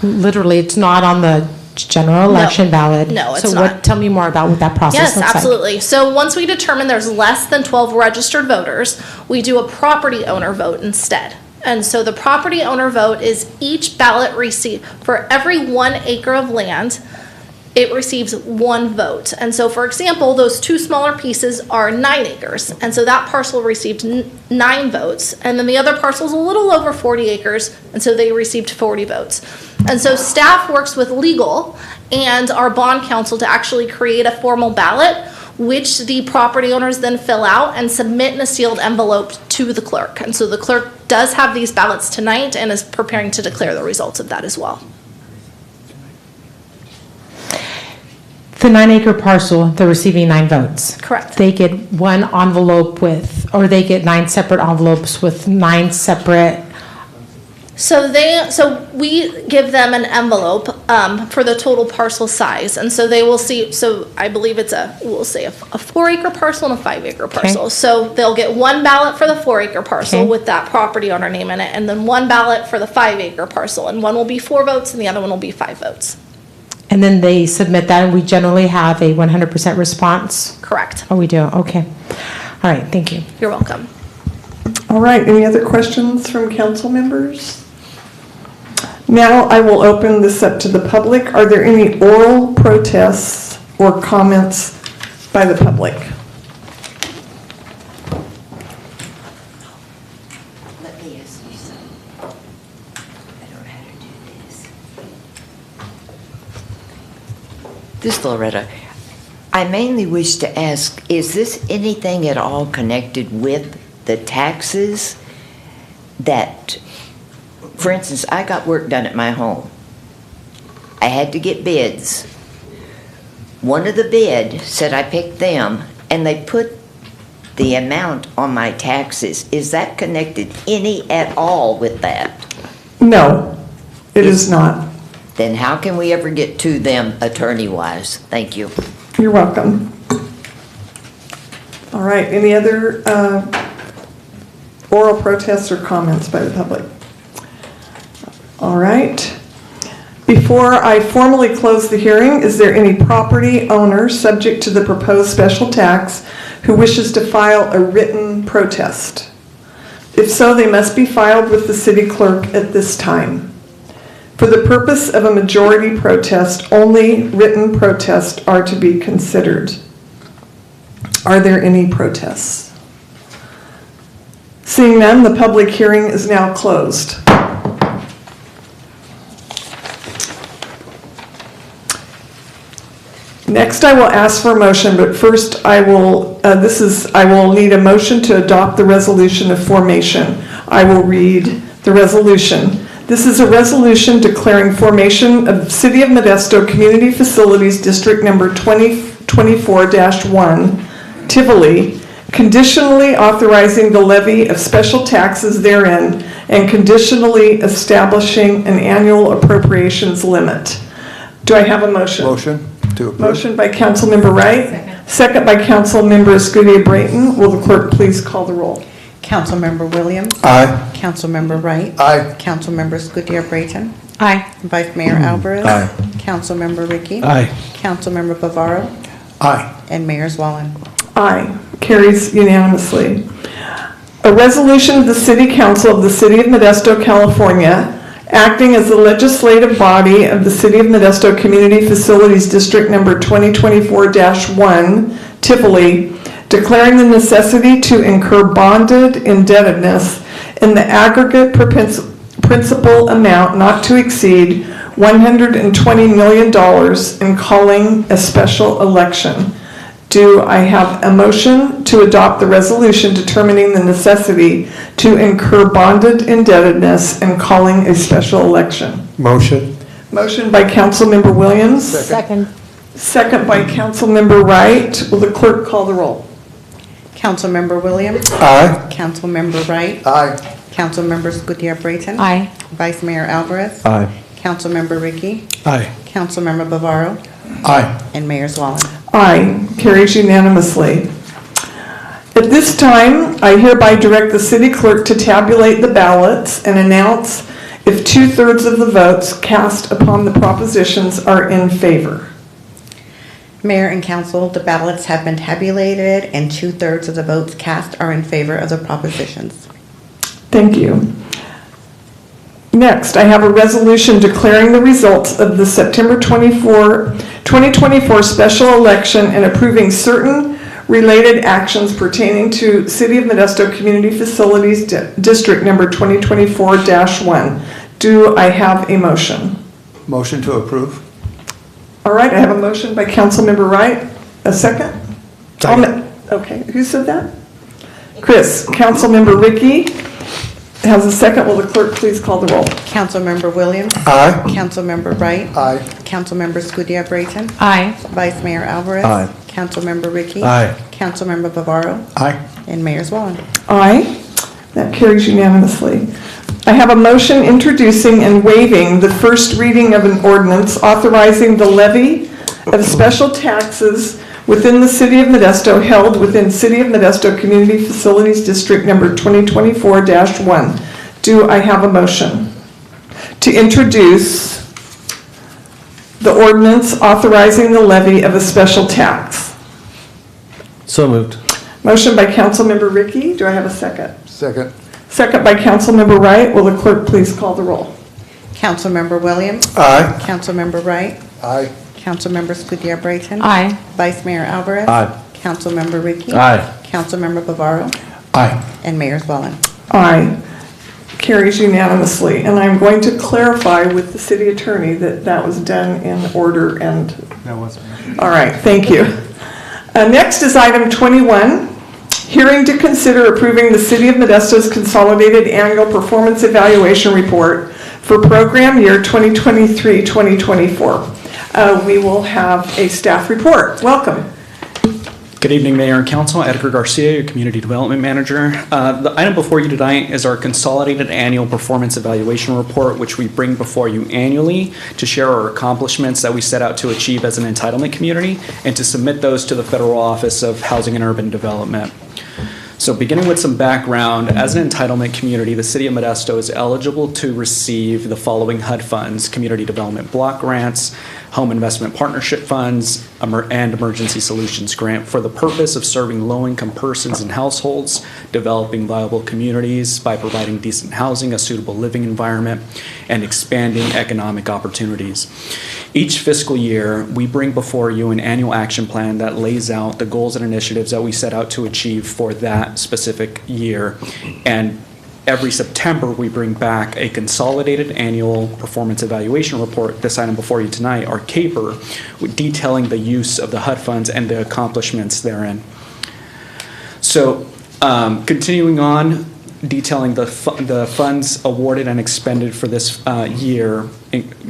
Literally, it's not on the general election ballot. No, it's So not. tell me more about what that process Yes, looks like. absolutely. So once we determine there's less than 12 registered voters, we do a property owner vote instead. And so the property owner vote is each ballot receive, for every 1 acre of land, it receives 1 vote. And so, for example, those 2 smaller pieces are 9 acres. And so that parcel received 9 votes. And then the other parcel is a little over 40 acres. And so they received 40 votes. And so staff works with legal and our bond counsel to actually create a formal ballot, which the property owners then fill out and submit in a sealed envelope to the clerk. And so the clerk does have these ballots tonight and is preparing to declare the results of that as well. The 9-acre parcel, they're receiving 9 votes. Correct. They get 1 envelope with, or they get 9 separate envelopes with 9 separate. So we give them an envelope for the total parcel size, and so they will see. So I believe we'll say a 4-acre parcel and a 5-acre parcel. Okay. So they'll get 1 ballot for the 4-acre parcel Okay. with that property owner name in it, and then 1 ballot for the 5-acre parcel, and one will be 4 votes, and the other one will be 5 votes. And then they submit that, and we generally have a 100% response? Correct. Oh, we do, okay. All right, thank you. You're welcome. All right, any other questions from council members? Now I will open this up to the public. Are there any oral protests or comments by the public? Let me ask you something. I don't know how to do this. This is Loretta. I mainly wish to ask, is this anything at all connected with the taxes that, for instance, I got work done at my home. I had to get bids. One of the bid said I picked them, and they put the amount on my taxes. Is that connected any at all with that? No, it is not. Then how can we ever get to them attorney-wise? Thank you. You're welcome. All right, any other oral protests or comments by the public? All right. Before I formally close the hearing, is there any property owner subject to the proposed special tax who wishes to file a written protest? If so, they must be filed with the city clerk at this time. For the purpose of a majority protest, only written protests are to be considered. Are there any protests? Seeing none, the public hearing is now closed. Next, I will ask for a motion, but first I will need a motion to adopt the resolution of formation. I will read the resolution. This is a resolution declaring formation of City of Modesto Community Facilities District Number 2024-1, Tivoli, conditionally authorizing the levy of special taxes therein and conditionally establishing an annual appropriations limit. Do I have a motion? Motion to approve. Motion by Councilmember Wright. Second by Councilmember Escudilla-Brayton. Will the clerk please call the roll? Councilmember Williams. Aye. Councilmember Wright. Aye. Councilmember Escudilla-Brayton. Aye. Vice Mayor Alvarez. Aye. Councilmember Ricky. Aye. Councilmember Bavaro. Aye. And Mayor Zwallen. Aye. Carries unanimously. A resolution of the City Council of the City of Modesto, California, acting as the legislative body of the City of Modesto Community Facilities District Number 2024-1, Tivoli, declaring the necessity to incur bonded indebtedness in the aggregate principal amount not to exceed $120 million and calling a special election. Do I have a motion to adopt the resolution determining the necessity to incur bonded indebtedness and calling a special election? Motion. Motion by Councilmember Williams. Second. Second by Councilmember Wright. Will the clerk call the roll? Councilmember Williams. Aye. Councilmember Wright. Aye. Councilmember Escudilla-Brayton. Aye. Vice Mayor Alvarez. Aye. Councilmember Ricky. Aye. Councilmember Bavaro. Aye. And Mayor Zwallen. Aye. Carries unanimously. At this time, I hereby direct the city clerk to tabulate the ballots and announce if 2/3 of the votes cast upon the propositions are in favor. Mayor and council, the ballots have been tabulated and 2/3 of the votes cast are in favor of the propositions. Thank you. Next, I have a resolution declaring the results of the September 2024 special election and approving certain related actions pertaining to City of Modesto Community Facilities District Number 2024-1. Do I have a motion? Motion to approve. All right, I have a motion by Councilmember Wright. A second? Okay, who said that? Chris. Councilmember Ricky has a second. Will the clerk please call the roll? Councilmember Williams. Aye. Councilmember Wright. Aye. Councilmember Escudilla-Brayton. Aye. Vice Mayor Alvarez. Aye. Councilmember Ricky. Aye. Councilmember Bavaro. Aye. And Mayor Zwallen. Aye. That carries unanimously. I have a motion introducing and waiving the first reading of an ordinance authorizing the levy of special taxes within the City of Modesto held within City of Modesto Community Facilities District Number 2024-1. Do I have a motion to introduce the ordinance authorizing the levy of a special tax? So moved. Motion by Councilmember Ricky. Do I have a second? Second. Second by Councilmember Wright. Will the clerk please call the roll? Councilmember Williams. Aye. Councilmember Wright. Aye. Councilmember Escudilla-Brayton. Aye. Vice Mayor Alvarez. Aye. Councilmember Ricky. Aye. Councilmember Bavaro. Aye. And Mayor Zwallen. Aye. Carries unanimously. And I'm going to clarify with the city attorney that that was done in order and... That was. All right, thank you. Next is item 21. Hearing to consider approving the City of Modesto's Consolidated Annual Performance Evaluation Report for program year 2023-2024. We will have a staff report. Welcome. Good evening, Mayor and Council. Edgar Garcia, your Community Development Manager. The item before you tonight is our Consolidated Annual Performance Evaluation Report, which we bring before you annually to share our accomplishments that we set out to achieve as an entitlement community and to submit those to the Federal Office of Housing and Urban Development. So beginning with some background, as an entitlement community, the City of Modesto is eligible to receive the following HUD funds: Community Development Block Grants, Home Investment Partnership Funds, and Emergency Solutions Grant for the purpose of serving low-income persons and households, developing viable communities by providing decent housing, a suitable living environment, and expanding economic opportunities. Each fiscal year, we bring before you an annual action plan that lays out the goals and initiatives that we set out to achieve for that specific year. And every September, we bring back a consolidated annual performance evaluation report, this item before you tonight, our CAPER, detailing the use of the HUD funds and the accomplishments therein. So continuing on, detailing the funds awarded and expended for this year,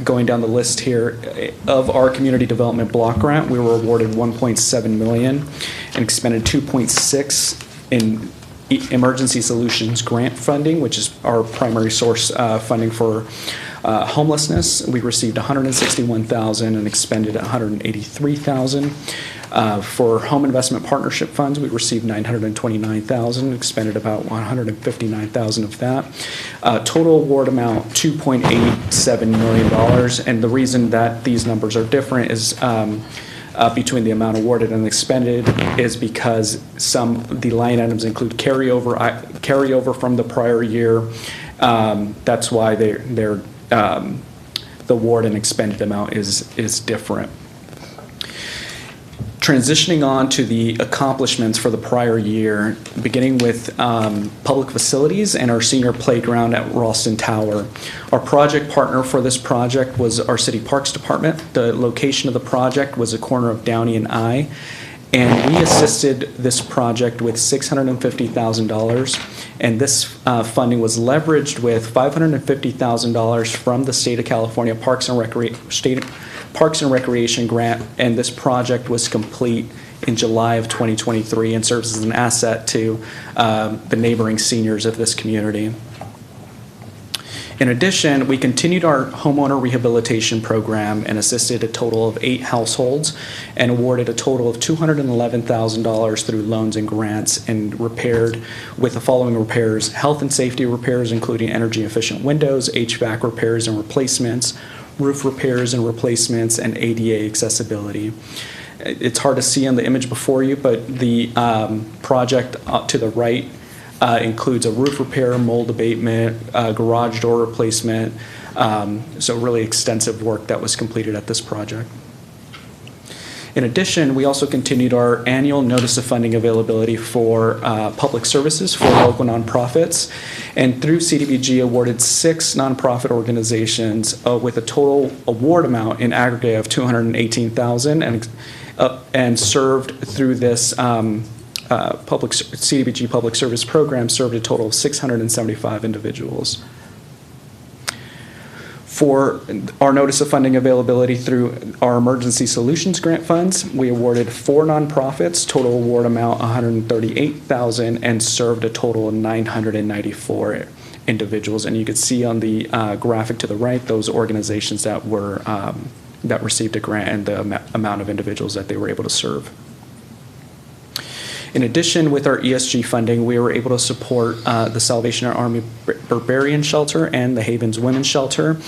going down the list here, of our community development block grant, we were awarded $1.7 million and expended $2.6 in emergency solutions grant funding, which is our primary source funding for homelessness. We received $161,000 and expended $183,000. For home investment partnership funds, we received $929,000, expended about $159,000 of that. Total award amount $2.87 million, and the reason that these numbers are different is between the amount awarded and expended is because the line items include carryover from the prior year. That's why the award and expended amount is different. Transitioning on to the accomplishments for the prior year, beginning with public facilities and our senior playground at Ralston Tower. Our project partner for this project was our City Parks Department. The location of the project was a corner of Downey and I, and we assisted this project with $650,000, and this funding was leveraged with $550,000 from the State of California Parks and Recreation grant, and this project was complete in July of 2023 and serves as an asset to the neighboring seniors of this community. In addition, we continued our homeowner rehabilitation program and assisted a total of 8 households and awarded a total of $211,000 through loans and grants, and repaired with the following repairs: health and safety repairs, including energy efficient windows, HVAC repairs and replacements, roof repairs and replacements, and ADA accessibility. It's hard to see on the image before you, but the project to the right includes a roof repair, mold abatement, garage door replacement, so really extensive work that was completed at this project. In addition, we also continued our annual notice of funding availability for public services for local nonprofits, and through CDBG awarded 6 nonprofit organizations with a total award amount in aggregate of $218,000, and served through this CDBG public service program, served a total of 675 individuals. For our notice of funding availability through our emergency solutions grant funds, we awarded 4 nonprofits, total award amount $138,000, and served a total of 994 individuals. And you can see on the graphic to the right those organizations that were that received a grant and the amount of individuals that they were able to serve. In addition, with our ESG funding, we were able to support the Salvation Army Barbarian Shelter and the Havens Women's Shelter,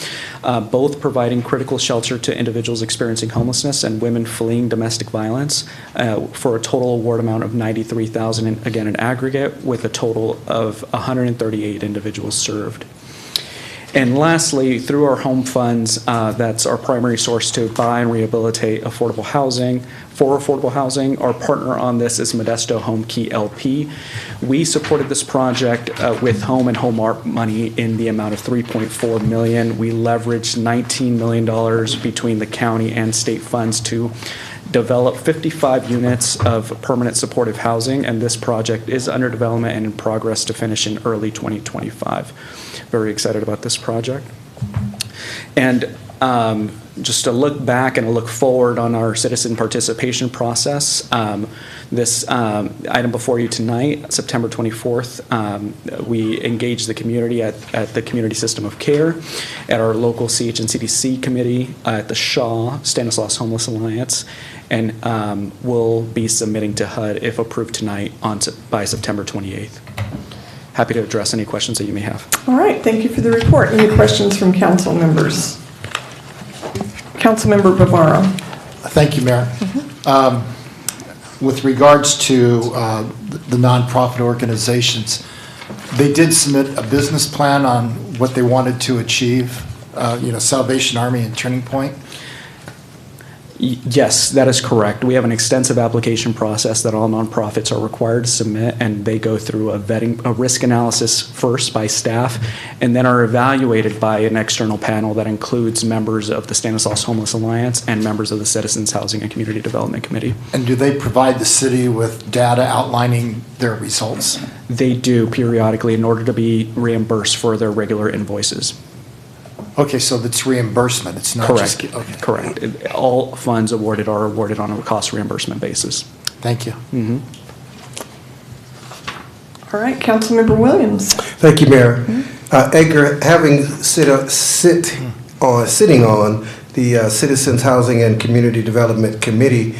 both providing critical shelter to individuals experiencing homelessness and women fleeing domestic violence, for a total award amount of $93,000, again in aggregate, with a total of 138 individuals served. And lastly, through our home funds, that's our primary source to buy and rehabilitate affordable housing. For affordable housing, our partner on this is Modesto Home Key LP. We supported this project with home and home art money in the amount of $3.4 million. We leveraged $19 million between the county and state funds to develop 55 units of permanent supportive housing, and this project is under development and in progress to finish in early 2025. Very excited about this project. And just to look back and a look forward on our citizen participation process, this item before you tonight, September 24th, we engaged the community at the Community System of Care, at our local CHNCDC committee, at the Shaw Stanislaus Homeless Alliance, and we'll be submitting to HUD if approved tonight by September 28th. Happy to address any questions that you may have. All right, thank you for the report. Any questions from council members? Councilmember Bavaro. Thank you, Mayor. With regards to the nonprofit organizations, they did submit a business plan on what they wanted to achieve, Salvation Army and Turning Point. Yes, that is correct. We have an extensive application process that all nonprofits are required to submit, and they go through a risk analysis first by staff, and then are evaluated by an external panel that includes members of the Stanislaus Homeless Alliance and members of the Citizens Housing and Community Development Committee. And do they provide the city with data outlining their results? They do periodically in order to be reimbursed for their regular invoices. Okay, so that's reimbursement, it's not just... Correct. Okay. Correct. All funds awarded are awarded on a cost reimbursement basis. Thank you. All right, Councilmember Williams. Thank you, Mayor. Edgar, having sitting on the Citizens Housing and Community Development Committee,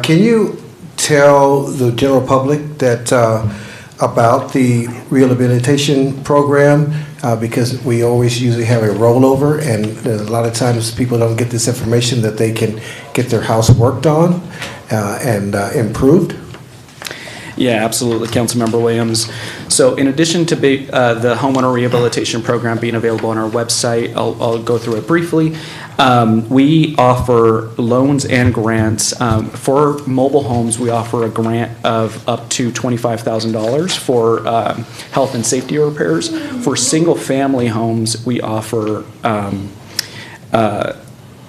can you tell the general public that about the rehabilitation program? Because we always usually have a rollover, and a lot of times people don't get this information that they can get their house worked on and improved. Yeah, absolutely, Councilmember Williams. So in addition to the homeowner rehabilitation program being available on our website, I'll go through it briefly. We offer loans and grants. For mobile homes, we offer a grant of up to $25,000 for health and safety repairs. For single-family homes, we offer a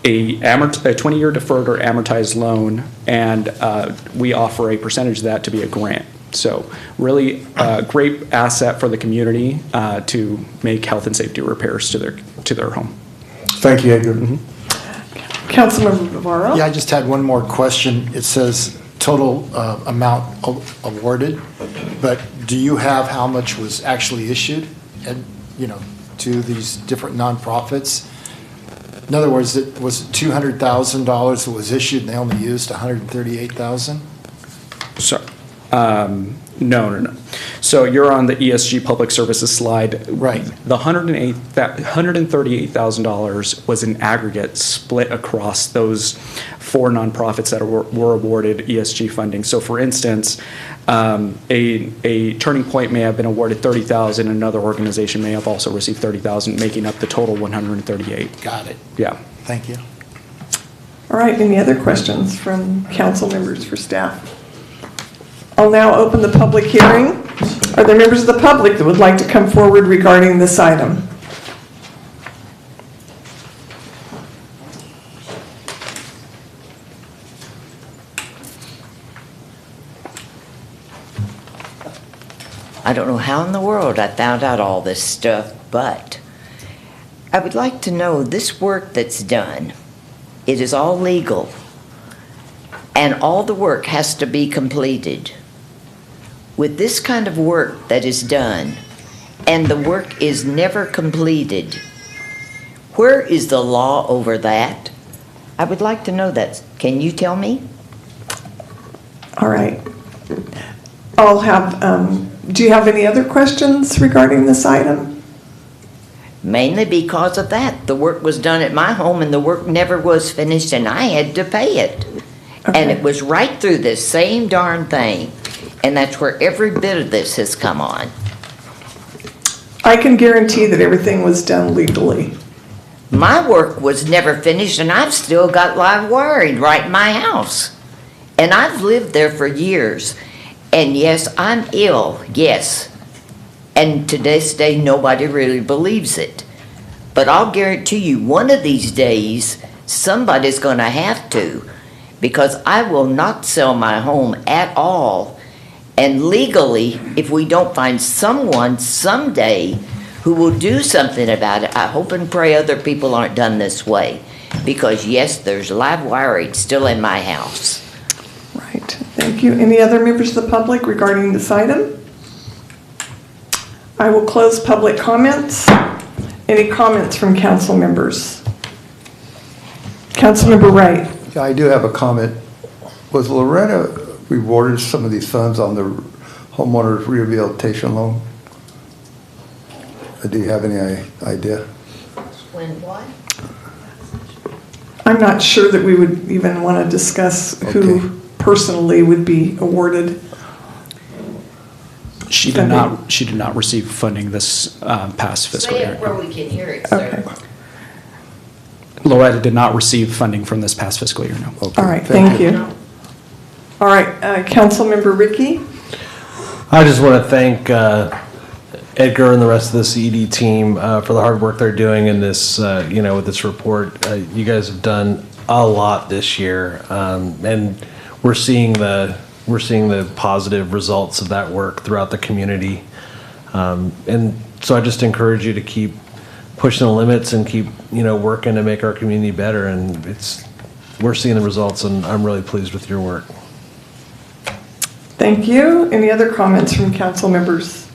20-year deferred or amortized loan, and we offer a percentage of that to be a grant. So really a great asset for the community to make health and safety repairs to their home. Thank you, Edgar. Councilmember Navarro. Yeah, I just had one more question. It says total amount awarded, but do you have how much was actually issued, to these different nonprofits? In other words, it was $200,000 that was issued and they only used $138,000? So, no. So you're on the ESG Public Services slide. Right. The $138,000 was an aggregate split across those 4 nonprofits that were awarded ESG funding. So for instance, a Turning Point may have been awarded $30,000, another organization may have also received $30,000, making up the total $138,000. Got it. Yeah. Thank you. All right, any other questions from council members for staff? I'll now open the public hearing. Are there members of the public that would like to come forward regarding this item? I don't know how in the world I found out all this stuff, but I would like to know this work that's done, it is all legal, and all the work has to be completed. With this kind of work that is done, and the work is never completed, where is the law over that? I would like to know that. Can you tell me? All right. I'll have, do you have any other questions regarding this item? Mainly because of that. The work was done at my home and the work never was finished and I had to pay it. Okay. And it was right through this same darn thing. And that's where every bit of this has come on. I can guarantee that everything was done legally. My work was never finished and I've still got live wiring right in my house. And I've lived there for years. And yes, I'm ill, yes. And to this day, nobody really believes it. But I'll guarantee you, one of these days, somebody's going to have to, because I will not sell my home at all. And legally, if we don't find someone someday who will do something about it, I hope and pray other people aren't done this way. Because yes, there's live wiring still in my house. Right, thank you. Any other members of the public regarding this item? I will close public comments. Any comments from council members? Councilmember Wright. Yeah, I do have a comment. Was Loretta rewarded some of these funds on the homeowner's rehabilitation loan? Do you have any idea? When what? I'm not sure that we would even want to discuss who personally would be awarded. She did not receive funding this past fiscal year. Say it where we can hear it, sir. Okay. Loretta did not receive funding from this past fiscal year, no. Okay, All right, thank you. All right, Councilmember Ricky? I just want to thank Edgar and the rest of the CED team for the hard work they're doing in this, with this report. You guys have done a lot this year, and we're seeing the positive results of that work throughout the community. And so I just encourage you to keep pushing the limits and keep, working to make our community better. And we're seeing the results, and I'm really pleased with your work. Thank you. Any other comments from council members?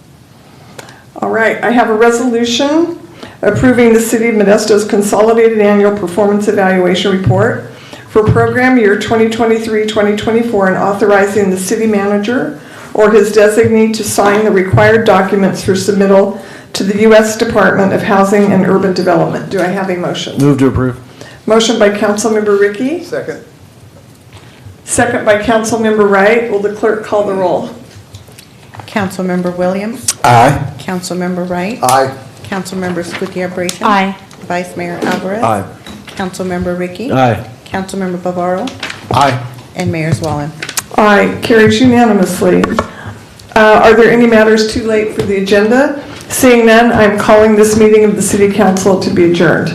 All right, I have a resolution approving the City of Modesto's Consolidated Annual Performance Evaluation Report for program year 2023-2024 and authorizing the city manager or his designee to sign the required documents for submittal to the U.S. Department of Housing and Urban Development. Do I have a motion? Move to approve. Motion by Councilmember Ricky. Second. Second by Councilmember Wright. Will the clerk call the roll? Councilmember Williams. Aye. Councilmember Wright. Aye. Councilmember Gutierrez. Aye. Vice Mayor Alvarez. Aye. Councilmember Ricky. Aye. Councilmember Bavaro. Aye. And Mayor Zwallen. Aye, carries unanimously. Are there any matters too late for the agenda? Seeing none, I'm calling this meeting of the City Council to be adjourned.